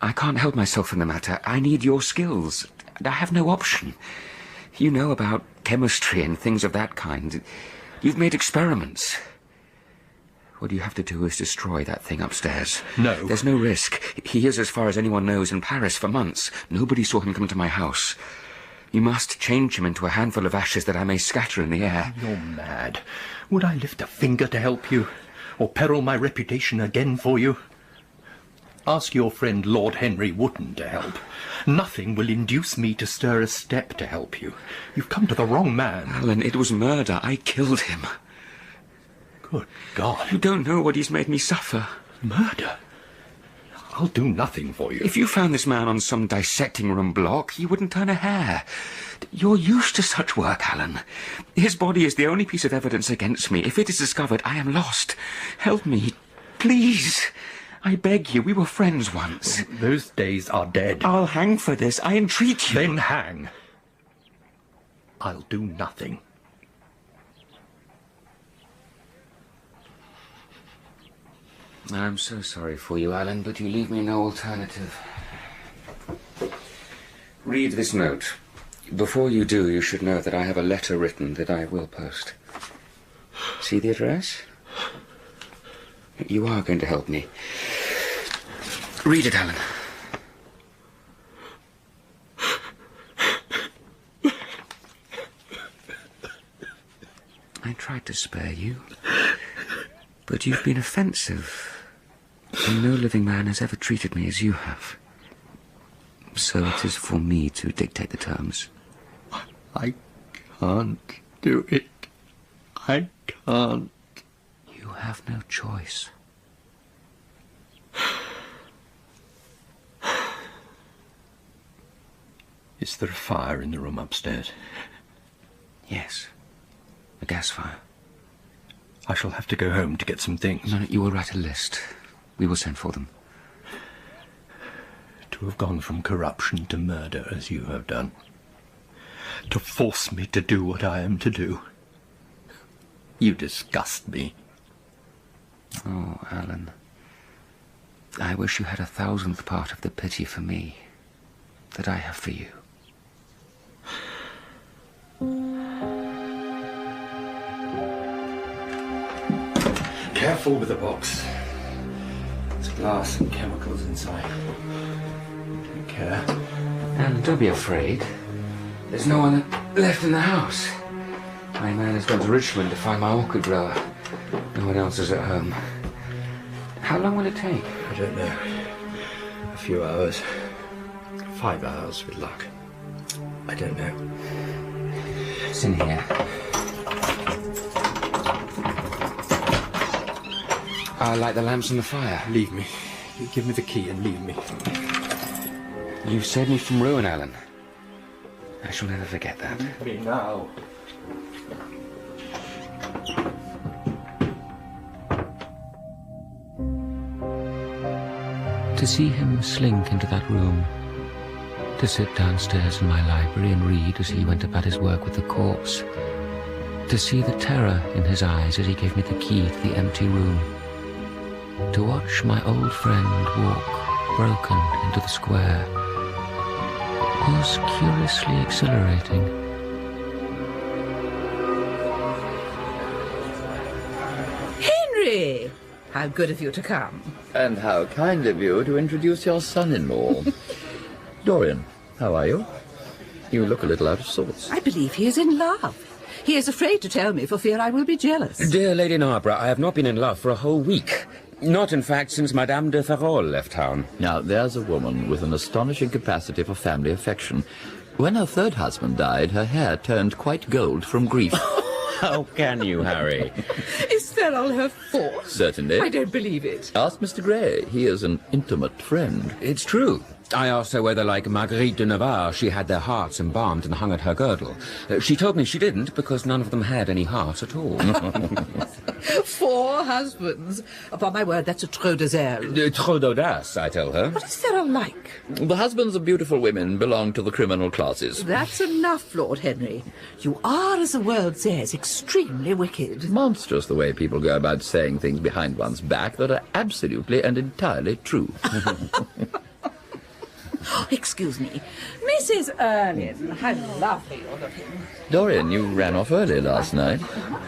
I can't help myself in the matter. I need your skills. I have no option. You know about chemistry and things of that kind. You've made experiments. What you have to do is destroy that thing upstairs. No. There's no risk. He is, as far as anyone knows, in Paris for months. Nobody saw him come to my house. You must change him into a handful of ashes that I may scatter in the air. You're mad. Would I lift a finger to help you? Or peril my reputation again for you? Ask your friend Lord Henry Wotton to help. Nothing will induce me to stir a step to help you. You've come to the wrong man. Alan, it was murder. I killed him. Good God. You don't know what he's made me suffer. Murder? I'll do nothing for you. If you found this man on some dissecting room block, you wouldn't turn a hair. You're used to such work, Alan. His body is the only piece of evidence against me. If it is discovered, I am lost. Help me, please. I beg you, we were friends once. Those days are dead. I'll hang for this. I entreat you. Then hang. I'll do nothing. I'm so sorry for you, Alan, but you leave me no alternative. Read this note. Before you do, you should know that I have a letter written that I will post. See the address? You are going to help me. Read it, Alan. I tried to spare you, but you've been offensive. And no living man has ever treated me as you have. So it is for me to dictate the terms. I can't do it. I can't. You have no choice. Is there a fire in the room upstairs? Yes. A gas fire. I shall have to go home to get some things. No, you will write a list. We will send for them. To have gone from corruption to murder as you have done. To force me to do what I am to do. You disgust me. Oh, Alan. I wish you had 1,000th part of the pity for me that I have for you. Careful with the box. There's glass and chemicals inside. Take care. And don't be afraid. There's no one left in the house. My man has gone to Richmond to find my orchid grower. No one else is at home. How long will it take? I don't know. A few hours. 5 hours with luck. I don't know. It's in here. I'll light the lamps on the fire. Leave me. You give me the key and leave me. You've saved me from ruin, Alan. I shall never forget that. Leave me now. To see him slink into that room, to sit downstairs in my library and read as he went about his work with the corpse, to see the terror in his eyes as he gave me the key to the empty room, to watch my old friend walk broken into the square, was curiously exhilarating. Henry! How good of you to come. And how kind of you to introduce your son-in-law. Dorian, how are you? You look a little out of sorts. I believe he is in love. He is afraid to tell me for fear I will be jealous. Dear Lady Narborough, I have not been in love for a whole week. Not, in fact, since Madame de Ferrol left town. Now, there's a woman with an astonishing capacity for family affection. When her third husband died, her hair turned quite gold from grief. How can you, Harry? Is that all her fault? Certainly. I don't believe it. Ask Mr. Gray. He is an intimate friend. It's true. I asked her whether, like Marguerite de Navarre, she had their hearts embalmed and hung at her girdle. She told me she didn't, because none of them had any heart at all. 4 husbands. Upon my word, that's a trop de zèle. Trop d'audace, I tell her. What is Ferrol like? The husbands of beautiful women belong to the criminal classes. That's enough, Lord Henry. You are, as the world says, extremely wicked. Monstrous the way people go about saying things behind one's back that are absolutely and entirely true. Excuse me. Mrs. Erlin, how lovely you're looking. Dorian, you ran off early last night.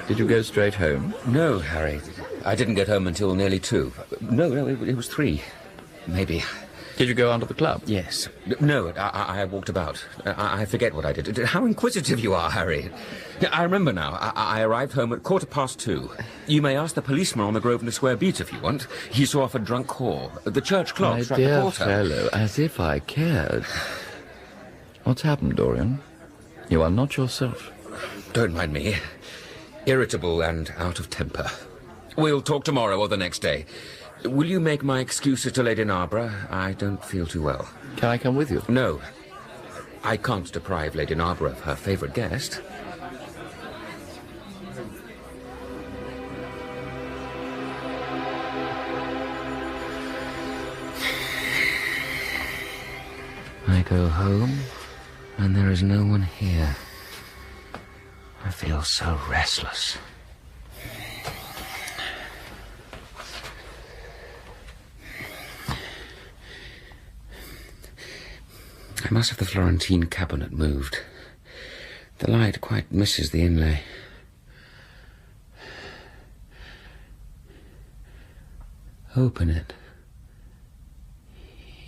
Did you go straight home? No, Harry. I didn't get home until nearly 2. No, it was 3. Maybe. Did you go on to the club? Yes. No, I walked about. I forget what I did. How inquisitive you are, Harry. I remember now. I arrived home at 2:15. You may ask the policeman on the Grosvenor Square beat if you want. He saw off a drunk whore. The church clock struck the dear quarter. fellow, as if I cared. What's happened, Dorian? You are not yourself. Don't mind me. Irritable and out of temper. We'll talk tomorrow or the next day. Will you make my excuses to Lady Narborough? I don't feel too well. Can I come with you? No. I can't deprive Lady Narborough of her favourite guest. I go home, and there is no one here. I feel so restless. I must have the Florentine cabinet moved. The light quite misses the inlay. Open it.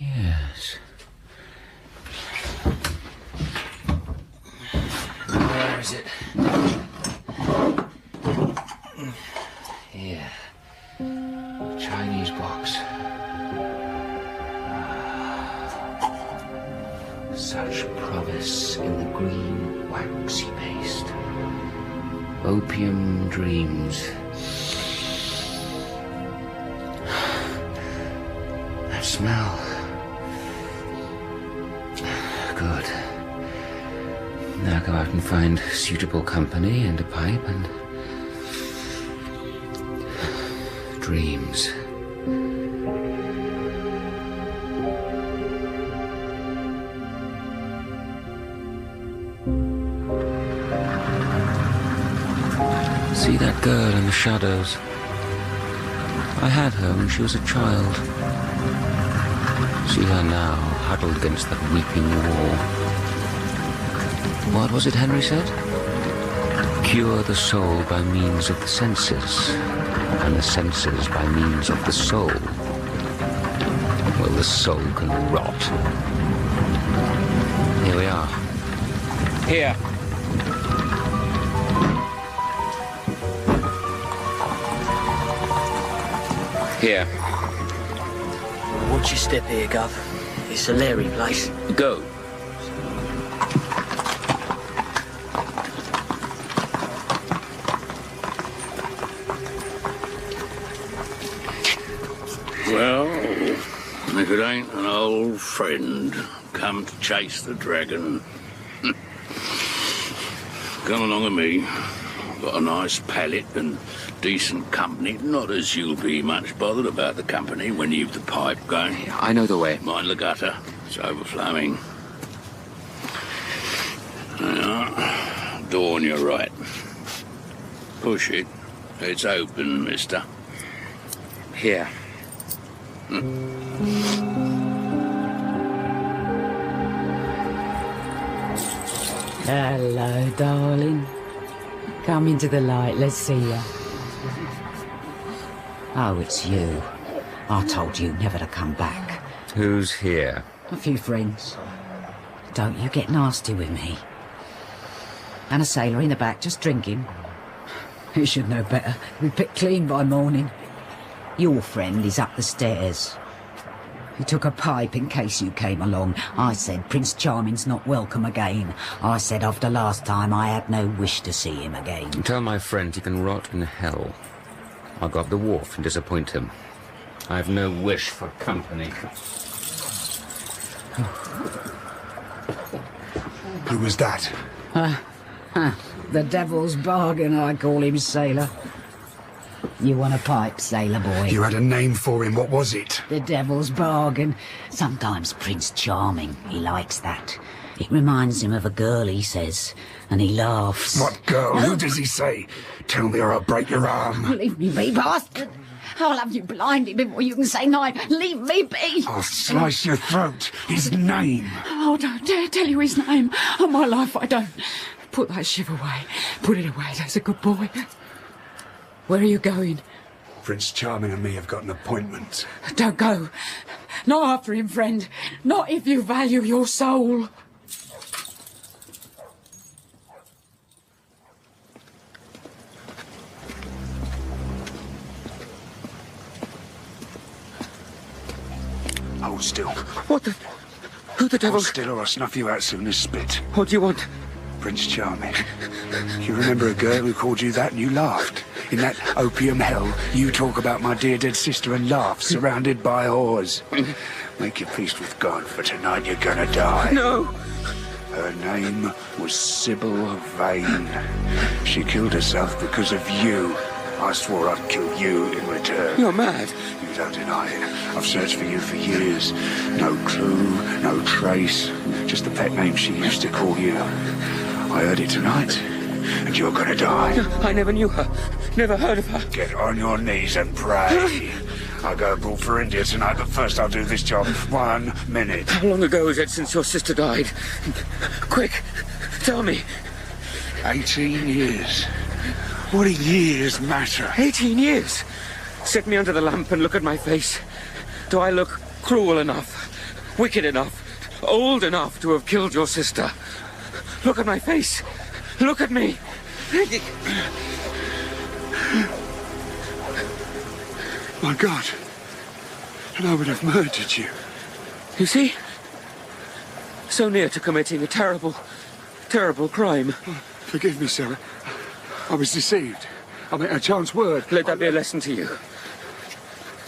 Yes. Where is it? Here. Chinese box. Such promise in the green waxy paste. Opium dreams. That smell. Good. Now go out and find suitable company and a pipe and... dreams. See that girl in the shadows? I had her when she was a child. See her now, huddled against that weeping wall. What was it Henry said? Cure the soul by means of the senses, and the senses by means of the soul. Well, the soul can rot. Here we are. Here. Here. Watch your step here, Gov. It's a leery place. Go. Well, if it ain't an old friend come to chase the dragon. Come along with me. Got a nice pallet and decent company. Not as you'll be much bothered about the company when you've the pipe going. I know the way. Mind the gutter. It's overflowing. Now, door on your right. Push it. It's open, mister. Here. Hello, darling. Come into the light, let's see you. Oh, it's you. I told you never to come back. Who's here? A few friends. Don't you get nasty with me. And a sailor in the back just drinking. You should know better. We'll be picked clean by morning. Your friend is up the stairs. He took a pipe in case you came along. I said Prince Charming's not welcome again. I said after last time I had no wish to see him again. Tell my friend he can rot in hell. I'll go up the wharf and disappoint him. I've no wish for company. Who was that? The devil's bargain, I call him, sailor. You want a pipe, sailor boy? You had a name for him. What was it? The devil's bargain. Sometimes Prince Charming. He likes that. It reminds him of a girl, he says, and he laughs. What girl? Who does he say? Tell me or I'll break your arm. Leave me be, bastard. I'll have you blinded before you can say nine. Leave me be. I'll slice your throat. His name. Oh, don't dare tell you his name. On my life, I don't. Put that shiv away. Put it away. That's a good boy. Where are you going? Prince Charming and me have got an appointment. Don't go. Not after him, friend. Not if you value your soul. Hold still. What the... Who the devil... Hold still or I'll snuff you out soon as spit. What do you want? Prince Charming. You remember a girl who called you that and you laughed? In that opium hell, you talk about my dear dead sister and laugh, surrounded by whores. Make your peace with God, for tonight you're gonna die. No! Her name was Sybil Vane. She killed herself because of you. I swore I'd kill you in return. You're mad. You don't deny it. I've searched for you for years. No clue, no trace. Just the pet name she used to call you. I heard it tonight, and you're gonna die. I never knew her. Never heard of her. Get on your knees and pray. I'll go abroad for India tonight, but first I'll do this job. 1 minute. How long ago is it since your sister died? Quick, tell me. 18 years. What do years matter? 18 years? Set me under the lamp and look at my face. Do I look cruel enough, wicked enough, old enough to have killed your sister? Look at my face. Look at me. My God. And I would have murdered you. You see? So near to committing a terrible, terrible crime. Forgive me, sir. I was deceived. I meant a chance word. Let that be a lesson to you.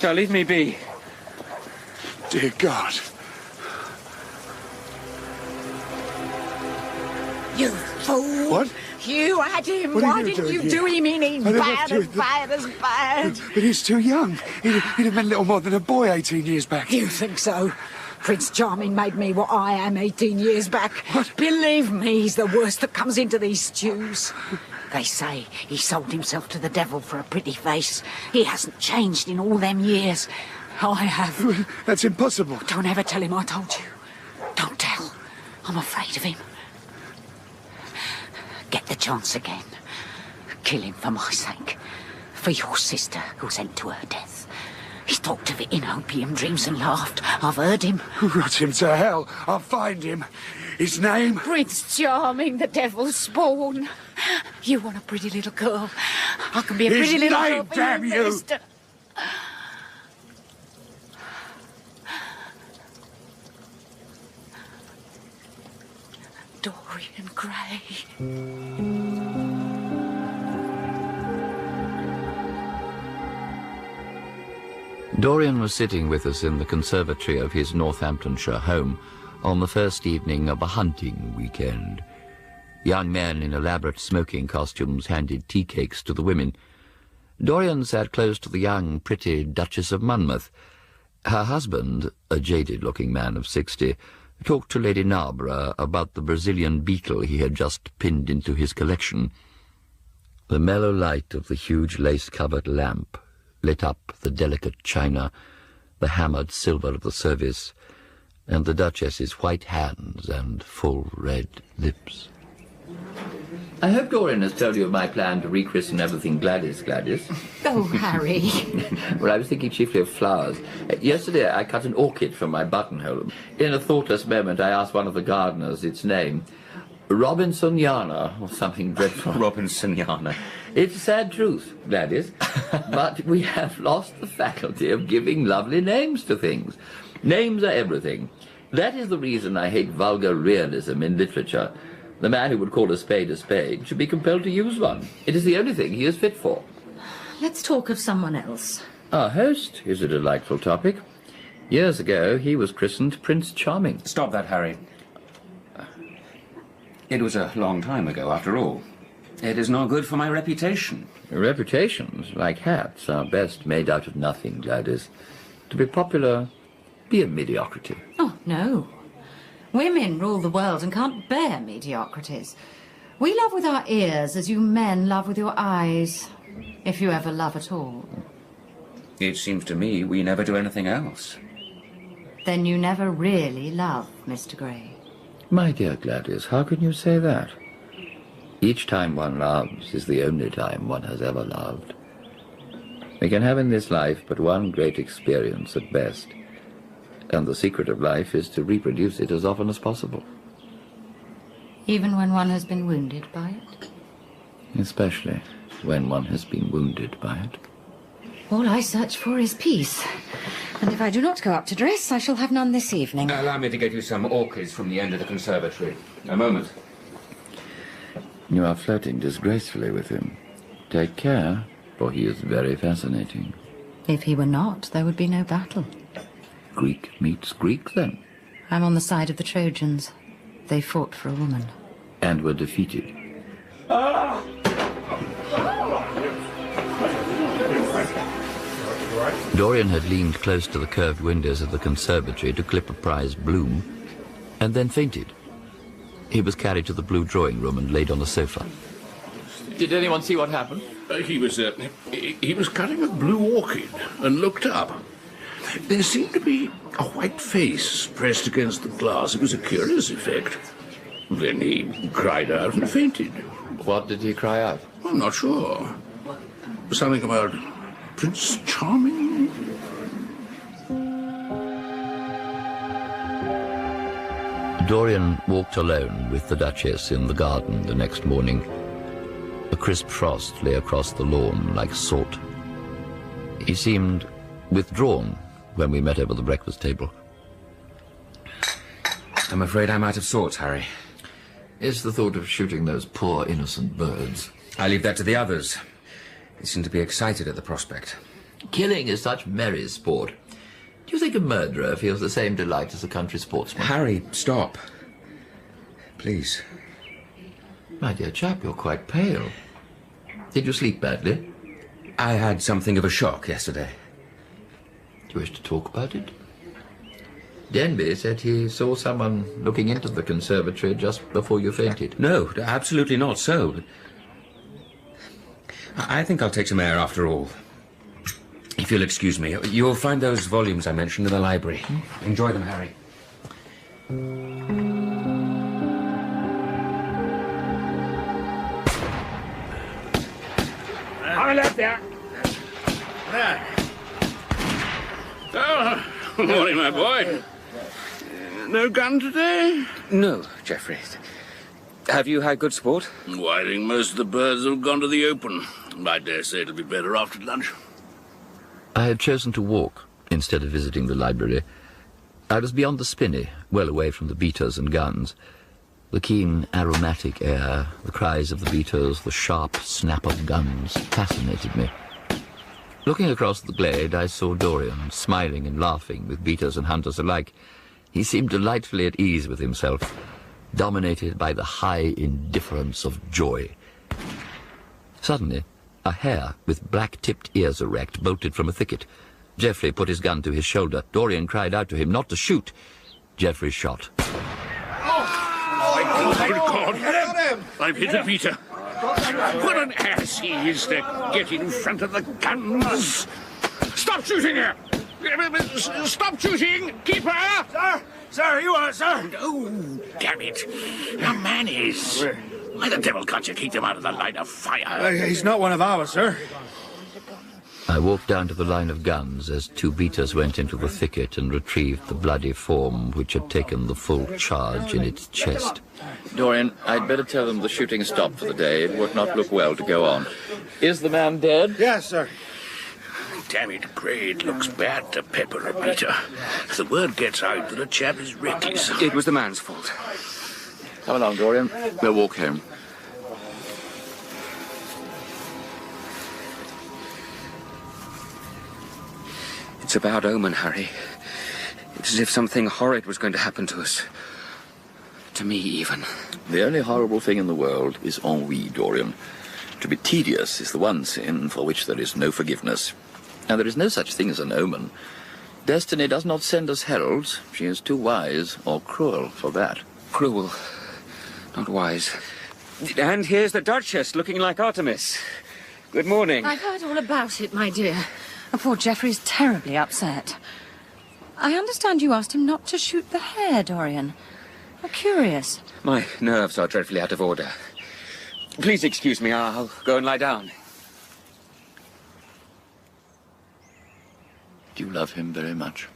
Now leave me be. Dear God. You fool! What? You had him. What are Why you didn't doing you here? do him in? He's I never bad do as it. bad as bad. But he's too young. He'd have been little more than a boy 18 years back. You think so? Prince Charming made me what I am 18 years back. What? Believe me, he's the worst that comes into these stews. They say he sold himself to the devil for a pretty face. He hasn't changed in all them years. I have. That's impossible. Don't ever tell him I told you. Don't tell. I'm afraid of him. Get the chance again. Kill him for my sake. For your sister, who sent to her death. He's talked of it in opium dreams and laughed. I've heard him. Rot him to hell. I'll find him. His name? Prince Charming, the devil's spawn. You want a pretty little girl. I can be a pretty little girl for damn you. Mister. Dorian Gray. Dorian was sitting with us in the conservatory of his Northamptonshire home on the first evening of a hunting weekend. Young men in elaborate smoking costumes handed tea cakes to the women. Dorian sat close to the young, pretty Duchess of Monmouth. Her husband, a jaded-looking man of 60, talked to Lady Narborough about the Brazilian beetle he had just pinned into his collection. The mellow light of the huge lace-covered lamp lit up the delicate china, the hammered silver of the service, and the Duchess's white hands and full red lips. I hope Dorian has told you of my plan to rechristen everything Gladys. Oh, Harry. Well, I was thinking chiefly of flowers. Yesterday I cut an orchid from my buttonhole. In a thoughtless moment I asked one of the gardeners its name. Robinsoniana, or something dreadful. Robinsoniana. It's a sad truth, Gladys, but we have lost the faculty of giving lovely names to things. Names are everything. That is the reason I hate vulgar realism in literature. The man who would call a spade should be compelled to use one. It is the only thing he is fit for. Let's talk of someone else. Our host is a delightful topic. Years ago, he was christened Prince Charming. Stop that, Harry. It was a long time ago, after all. It is not good for my reputation. Reputations, like hats, are best made out of nothing, Gladys. To be popular, be a mediocrity. Oh, no. Women rule the world and can't bear mediocrities. We love with our ears as you men love with your eyes, if you ever love at all. It seems to me we never do anything else. Then you never really love, Mr. Gray. My dear Gladys, how can you say that? Each time one loves is the only time one has ever loved. We can have in this life but one great experience at best. And the secret of life is to reproduce it as often as possible. Even when one has been wounded by it? Especially when one has been wounded by it. All I search for is peace. And if I do not go up to dress, I shall have none this evening. Allow me to get you some orchids from the end of the conservatory. A moment. You are flirting disgracefully with him. Take care, for he is very fascinating. If he were not, there would be no battle. Greek meets Greek, then. I'm on the side of the Trojans. They fought for a woman. And were defeated. Dorian had leaned close to the curved windows of the conservatory to clip a prize bloom, and then fainted. He was carried to the blue drawing room and laid on a sofa. Did anyone see what happened? He was cutting a blue orchid and looked up. There seemed to be a white face pressed against the glass. It was a curious effect. Then he cried out and fainted. What did he cry out? I'm not sure. Something about Prince Charming? Dorian walked alone with the Duchess in the garden the next morning. A crisp frost lay across the lawn like salt. He seemed withdrawn when we met over the breakfast table. I'm afraid I'm out of sorts, Harry. Is the thought of shooting those poor innocent birds? I leave that to the others. They seem to be excited at the prospect. Killing is such merry sport. Do you think a murderer feels the same delight as a country sportsman? Harry, stop. Please. My dear chap, you're quite pale. Did you sleep badly? I had something of a shock yesterday. Do you wish to talk about it? Denby said he saw someone looking into the conservatory just before you fainted. No, absolutely not so. I think I'll take some air after all. If you'll excuse me, you'll find those volumes I mentioned in the library. Enjoy them, Harry. I left there. Oh, morning, my boy. No gun today? No, Geoffrey. Have you had good sport? Why, I think most of the birds have gone to the open. I dare say it'll be better after lunch. I had chosen to walk instead of visiting the library. I was beyond the spinney, well away from the beaters and guns. The keen, aromatic air, the cries of the beaters, the sharp snap of guns fascinated me. Looking across the glade, I saw Dorian, smiling and laughing with beaters and hunters alike. He seemed delightfully at ease with himself, dominated by the high indifference of joy. Suddenly, a hare with black-tipped ears erect bolted from a thicket. Geoffrey put his gun to his shoulder. Dorian cried out to him not to shoot. Geoffrey shot. Oh, God. I've hit a beater. What an ass he is to get in front of the guns. Stop shooting her! Stop shooting! Keep her! Sir! Sir, you are, sir! Oh, damn it. A man is. Why the devil can't you keep them out of the line of fire? He's not one of ours, sir. I walked down to the line of guns as two beaters went into the thicket and retrieved the bloody form which had taken the full charge in its chest. Dorian, I'd better tell them the shooting is stopped for the day. It would not look well to go on. Is the man dead? Yes, sir. Damn it, Gray, it looks bad to pepper a beater. If the word gets out that a chap is reckless. It was the man's fault. Come along, Dorian. We'll walk home. It's a bad omen, Harry. It's as if something horrid was going to happen to us. To me, even. The only horrible thing in the world is ennui, Dorian. To be tedious is the one sin for which there is no forgiveness. And there is no such thing as an omen. Destiny does not send us heralds. She is too wise or cruel for that. Cruel, not wise. And here's the Duchess, looking like Artemis. Good morning. I've heard all about it, my dear. Poor Geoffrey's terribly upset. I understand you asked him not to shoot the hare, Dorian. I'm curious. My nerves are dreadfully out of order. Please excuse me, I'll go and lie down. Do you love him very much?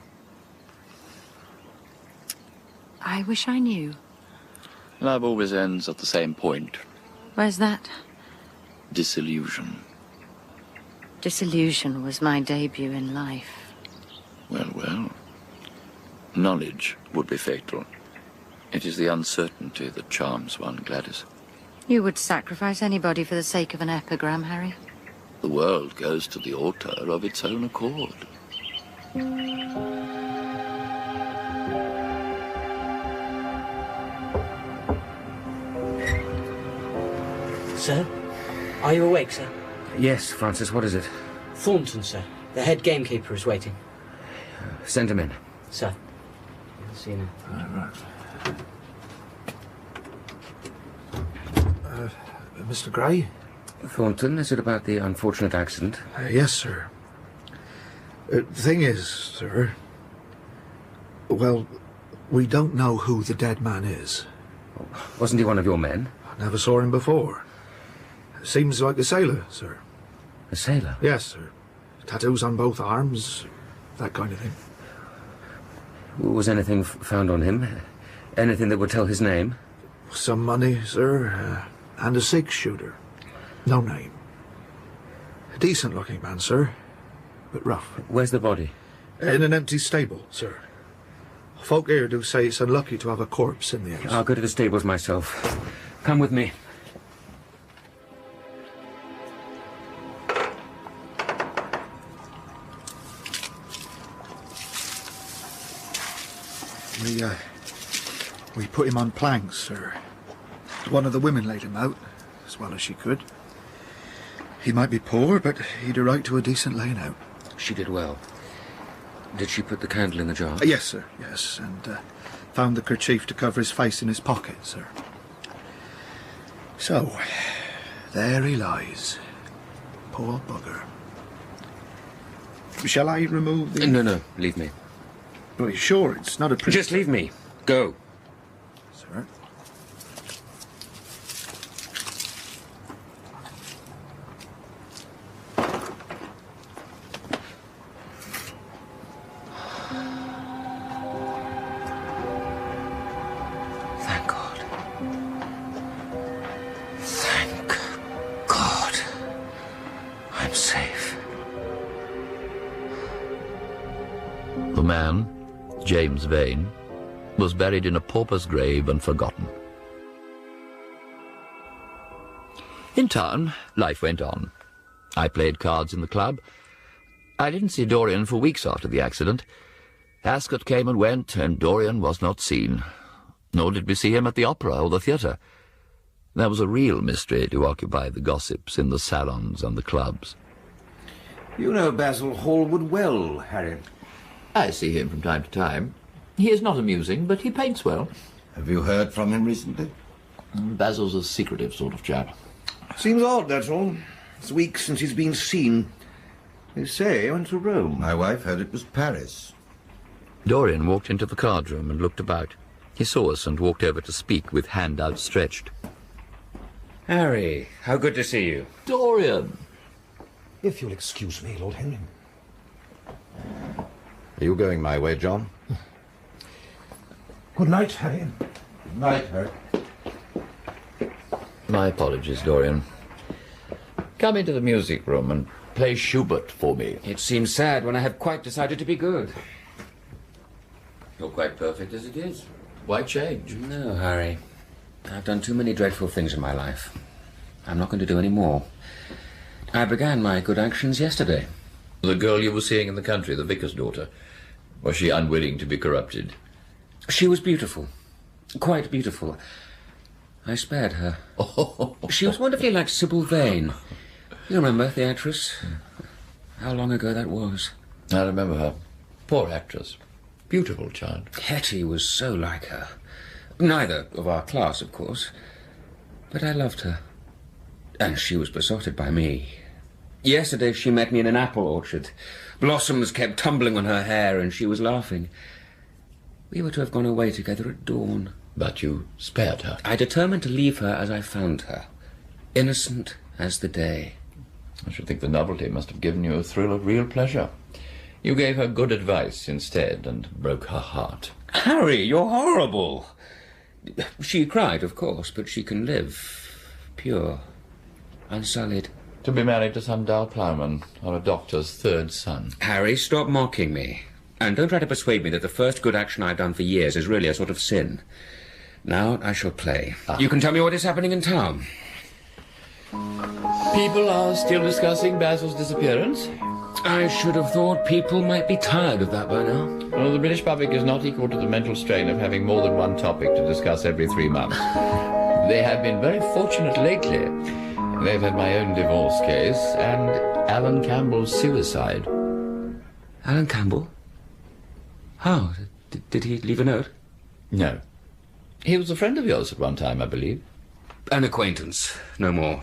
I wish I knew. Love always ends at the same point. Where's that? Disillusion. Disillusion was my debut in life. Well, well. Knowledge would be fatal. It is the uncertainty that charms one, Gladys. You would sacrifice anybody for the sake of an epigram, Harry? The world goes to the altar of its own accord. Sir? Are you awake, sir? Yes, Francis, what is it? Thornton, sir. The head gamekeeper is waiting. Send him in. Sir. I'll see you now. Mr. Gray? Thornton, is it about the unfortunate accident? Yes, sir. The thing is, sir... Well, we don't know who the dead man is. Wasn't he one of your men? I never saw him before. Seems like a sailor, sir. A sailor? Yes, sir. Tattoos on both arms, that kind of thing. Was anything found on him? Anything that would tell his name? Some money, sir, and a six-shooter. No name. A decent-looking man, sir, but rough. Where's the body? In an empty stable, sir. Folk here do say it's unlucky to have a corpse in the house. I'll go to the stables myself. Come with me. We put him on planks, sir. One of the women laid him out, as well as she could. He might be poor, but he'd a right to a decent laying out. She did well. Did she put the candle in the jar? Yes, sir, yes, and found the kerchief to cover his face in his pocket, sir. So, there he lies. Poor bugger. Shall I remove the... No, leave me. Are you sure it's not a... Just leave me. Go. Sir? Thank God. Thank God. I'm safe. The man, James Vane, was buried in a pauper's grave and forgotten. In town, life went on. I played cards in the club. I didn't see Dorian for weeks after the accident. Ascot came and went, and Dorian was not seen. Nor did we see him at the opera or the theatre. There was a real mystery to occupy the gossips in the salons and the clubs. You know Basil Hallward well, Harry. I see him from time to time. He is not amusing, but he paints well. Have you heard from him recently? Basil's a secretive sort of chap. Seems odd, that's all. It's weeks since he's been seen. They say he went to Rome. My wife heard it was Paris. Dorian walked into the card room and looked about. He saw us and walked over to speak with hand outstretched. Harry, how good to see you. Dorian! If you'll excuse me, Lord Henry. Are you going my way, John? Good night, Harry. Good night, Harry. My apologies, Dorian. Come into the music room and play Schubert for me. It seems sad when I have quite decided to be good. You're quite perfect as it is. Why change? No, Harry. I've done too many dreadful things in my life. I'm not going to do any more. I began my good actions yesterday. The girl you were seeing in the country, the vicar's daughter, was she unwilling to be corrupted? She was beautiful. Quite beautiful. I spared her. She was wonderfully like Sybil Vane. You remember the actress? How long ago that was? I remember her. Poor actress. Beautiful child. Hetty was so like her. Neither of our class, of course. But I loved her. And she was besotted by me. Yesterday she met me in an apple orchard. Blossoms kept tumbling on her hair and she was laughing. We were to have gone away together at dawn. But you spared her. I determined to leave her as I found her. Innocent as the day. I should think the novelty must have given you a thrill of real pleasure. You gave her good advice instead and broke her heart. Harry, you're horrible. She cried, of course, but she can live pure, unsullied. To be married to some dull ploughman or a doctor's third son. Harry, stop mocking me. And don't try to persuade me that the first good action I've done for years is really a sort of sin. Now I shall play. You can tell me what is happening in town. People are still discussing Basil's disappearance. I should have thought people might be tired of that by now. Well, the British public is not equal to the mental strain of having more than one topic to discuss every 3 months. They have been very fortunate lately. They've had my own divorce case and Alan Campbell's suicide. Alan Campbell? How? Did he leave a note? No. He was a friend of yours at one time, I believe. An acquaintance, no more.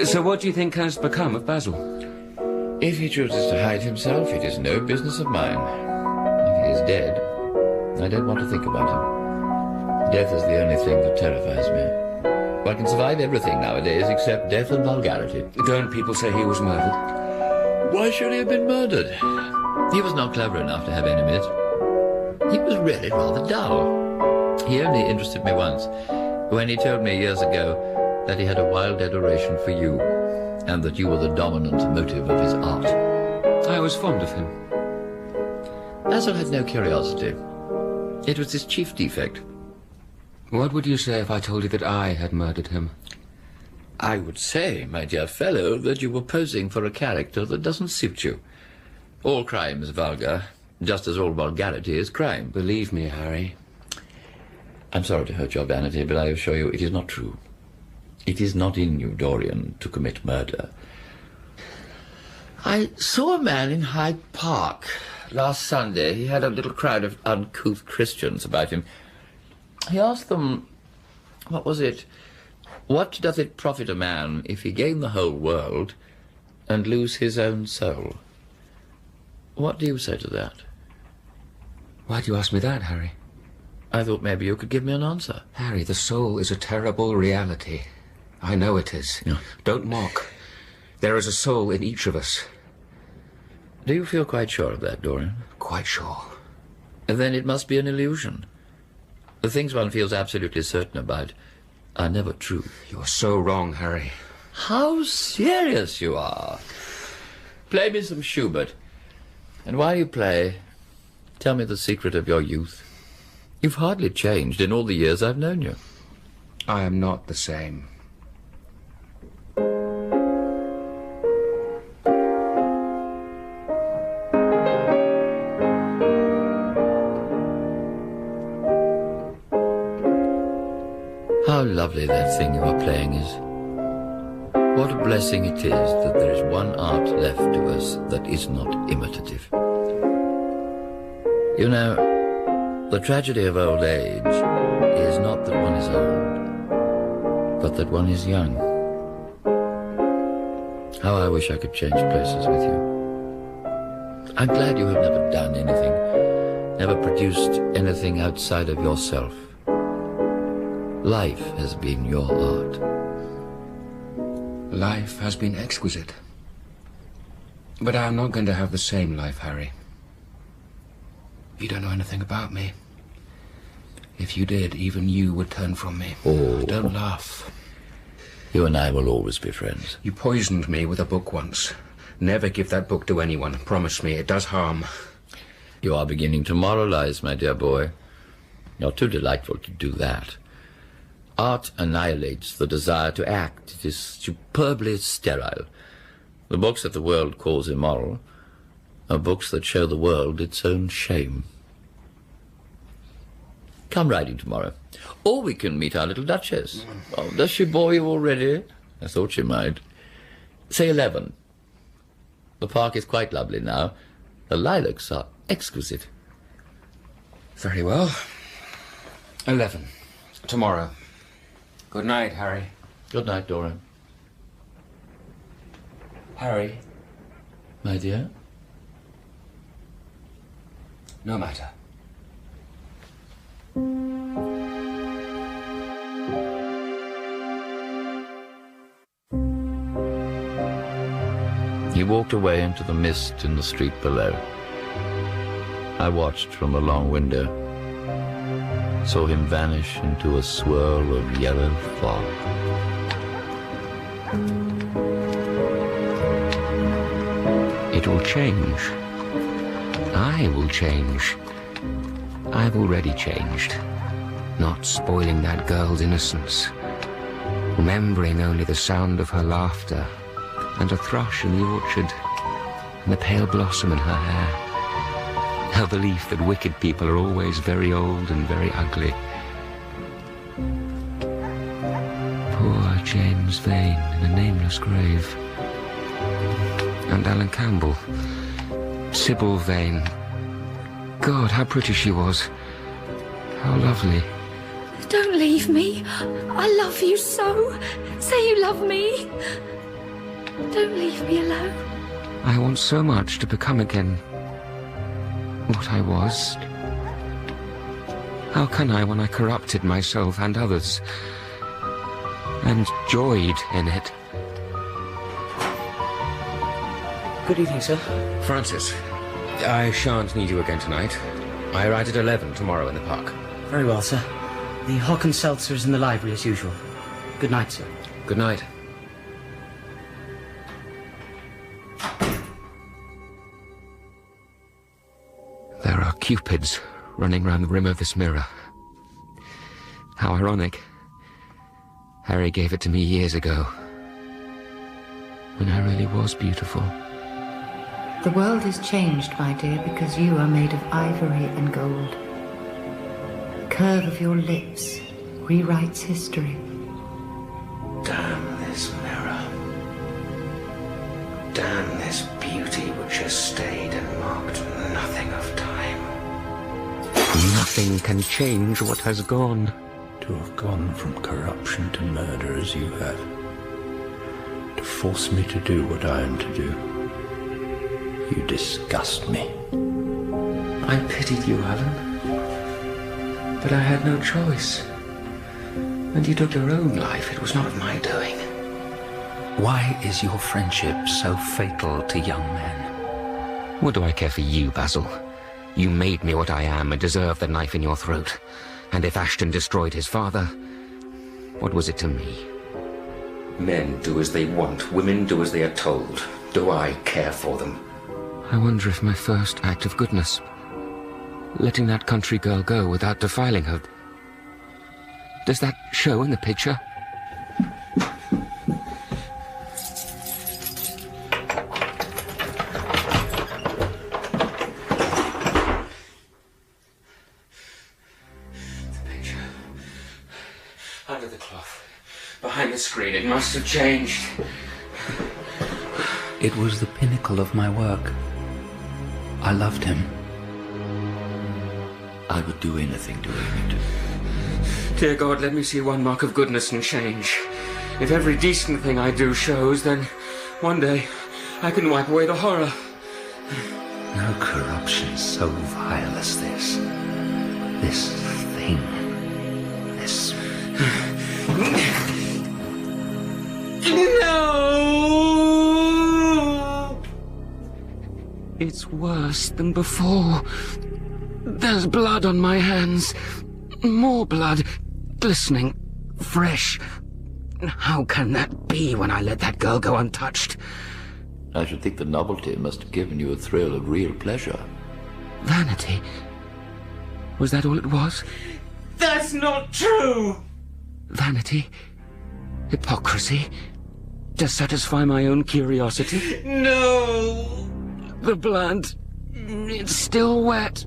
So what do you think has become of Basil? If he chooses to hide himself, it is no business of mine. If he is dead, I don't want to think about him. Death is the only thing that terrifies me. One can survive everything nowadays except death and vulgarity. Don't people say he was murdered? Why should he have been murdered? He was not clever enough to have enemies. He was really rather dull. He only interested me once, when he told me years ago that he had a wild adoration for you, and that you were the dominant motive of his art. I was fond of him. Basil had no curiosity. It was his chief defect. What would you say if I told you that I had murdered him? I would say, my dear fellow, that you were posing for a character that doesn't suit you. All crime is vulgar, just as all vulgarity is crime. Believe me, Harry. I'm sorry to hurt your vanity, but I assure you it is not true. It is not in you, Dorian, to commit murder. I saw a man in Hyde Park last Sunday. He had a little crowd of uncouth Christians about him. He asked them, what was it? What doth it profit a man if he gain the whole world and lose his own soul? What do you say to that? Why do you ask me that, Harry? I thought maybe you could give me an answer. Harry, the soul is a terrible reality. I know it is. No. Don't mock. There is a soul in each of us. Do you feel quite sure of that, Dorian? Quite sure. Then it must be an illusion. The things one feels absolutely certain about are never true. You're so wrong, Harry. How serious you are. Play me some Schubert. And while you play, tell me the secret of your youth. You've hardly changed in all the years I've known you. I am not the same. How lovely that thing you are playing is. What a blessing it is that there is one art left to us that is not imitative. You know, the tragedy of old age is not that one is old, but that one is young. How I wish I could change places with you. I'm glad you have never done anything, never produced anything outside of yourself. Life has been your art. Life has been exquisite. But I'm not going to have the same life, Harry. You don't know anything about me. If you did, even you would turn from me. Oh. Don't laugh. You and I will always be friends. You poisoned me with a book once. Never give that book to anyone. Promise me, it does harm. You are beginning to moralize, my dear boy. You're too delightful to do that. Art annihilates the desire to act. It is superbly sterile. The books that the world calls immoral are books that show the world its own shame. Come riding tomorrow. Or we can meet our little Duchess. Oh, does she bore you already? I thought she might. Say 11. The park is quite lovely now. The lilacs are exquisite. Very well. 11. Tomorrow. Good night, Harry. Good night, Dorian. Harry. My dear? No matter. He walked away into the mist in the street below. I watched from the long window, saw him vanish into a swirl of yellow fog. It will change. I will change. I've already changed. Not spoiling that girl's innocence. Remembering only the sound of her laughter, and a thrush in the orchard, and the pale blossom in her hair. Her belief that wicked people are always very old and very ugly. Poor James Vane in a nameless grave. And Alan Campbell. Sybil Vane. God, how pretty she was. How lovely. Don't leave me. I love you so. Say you love me. Don't leave me alone. I want so much to become again what I was. How can I when I corrupted myself and others and joyed in it? Good evening, sir. Francis, I shan't need you again tonight. I ride at 11 tomorrow in the park. Very well, sir. The hock and seltzer is in the library as usual. Good night, sir. Good night. There are cupids running round the rim of this mirror. How ironic. Harry gave it to me years ago, when I really was beautiful. The world is changed, my dear, because you are made of ivory and gold. The curve of your lips rewrites history. Damn this mirror. Damn this beauty which has stayed and marked nothing of time. Nothing can change what has gone. To have gone from corruption to murder as you have. To force me to do what I am to do. You disgust me. I pitied you, Alan. But I had no choice. And you took your own life. It was not of my doing. Why is your friendship so fatal to young men? What do I care for you, Basil? You made me what I am and deserve the knife in your throat. And if Ashton destroyed his father, what was it to me? Men do as they want. Women do as they are told. Do I care for them? I wonder if my first act of goodness, letting that country girl go without defiling her, does that show in the picture? Under the cloth. Behind the screen. It must have changed. It was the pinnacle of my work. I loved him. I would do anything to earn it. Dear God, let me see one mark of goodness and change. If every decent thing I do shows, then one day I can wipe away the horror. No corruption so vile as this. This thing. This... No! It's worse than before. There's blood on my hands. More blood. Glistening. Fresh. How can that be when I let that girl go untouched? I should think the novelty must have given you a thrill of real pleasure. Vanity? Was that all it was? That's not true! Vanity? Hypocrisy? To satisfy my own curiosity? No! The blood. It's still wet.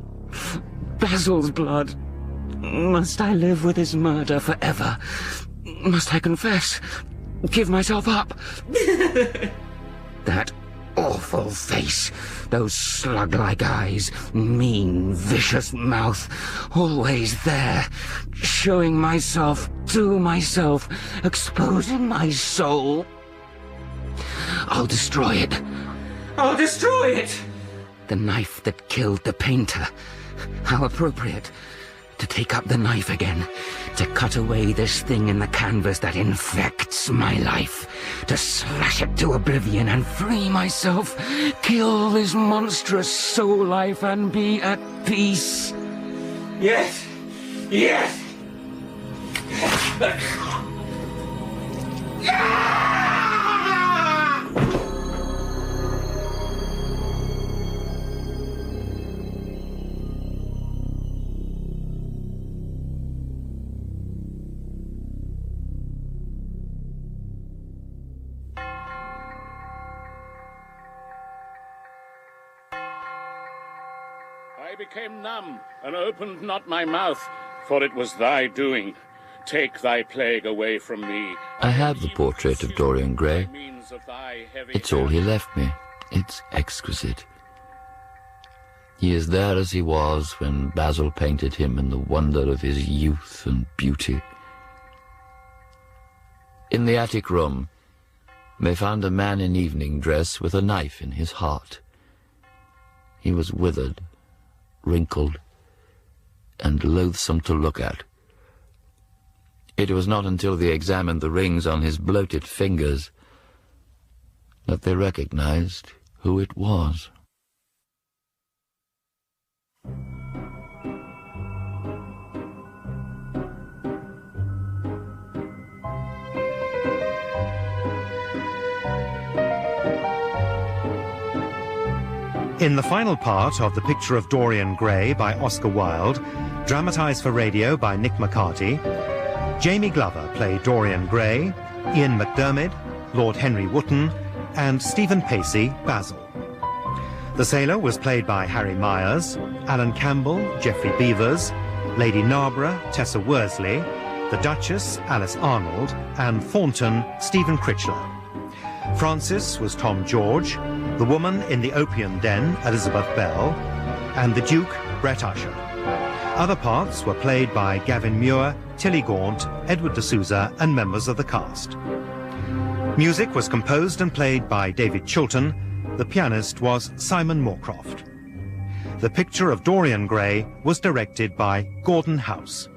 Basil's blood. Must I live with his murder forever? Must I confess? Give myself up? That awful face, those slug-like eyes, mean, vicious mouth, always there, showing myself to myself, exposing my soul. I'll destroy it. I'll destroy it! The knife that killed the painter. How appropriate. To take up the knife again. To cut away this thing in the canvas that infects my life. To slash it to oblivion and free myself. Kill this monstrous soul life and be at peace. Yes! Yes! I became numb, and opened not my mouth, for it was thy doing. Take thy plague away from me. I have the portrait of Dorian Gray. It's all he left me. It's exquisite. He is there as he was when Basil painted him in the wonder of his youth and beauty. In the attic room, they found a man in evening dress with a knife in his heart. He was withered, wrinkled, and loathsome to look at. It was not until they examined the rings on his bloated fingers that they recognized who it was. In the final part of The Picture of Dorian Gray by Oscar Wilde, dramatised for radio by Nick McCarty, Jamie Glover played Dorian Gray, Ian McDiarmid, Lord Henry Wotton, and Steven Pacey, Basil. The sailor was played by Harry Myers, Alan Campbell, Geoffrey Beevers, Lady Narborough, Tessa Worsley, the Duchess, Alice Arnold, and Thornton, Stephen Critchlow. Francis was Tom George, the woman in the opium den, Elizabeth Bell, and the Duke, Brett Usher. Other parts were played by Gavin Muir, Tilly Gaunt, Edward de Souza, and members of the cast. Music was composed and played by David Chilton. The pianist was Simon Moorcroft. The Picture of Dorian Gray was directed by Gordon House.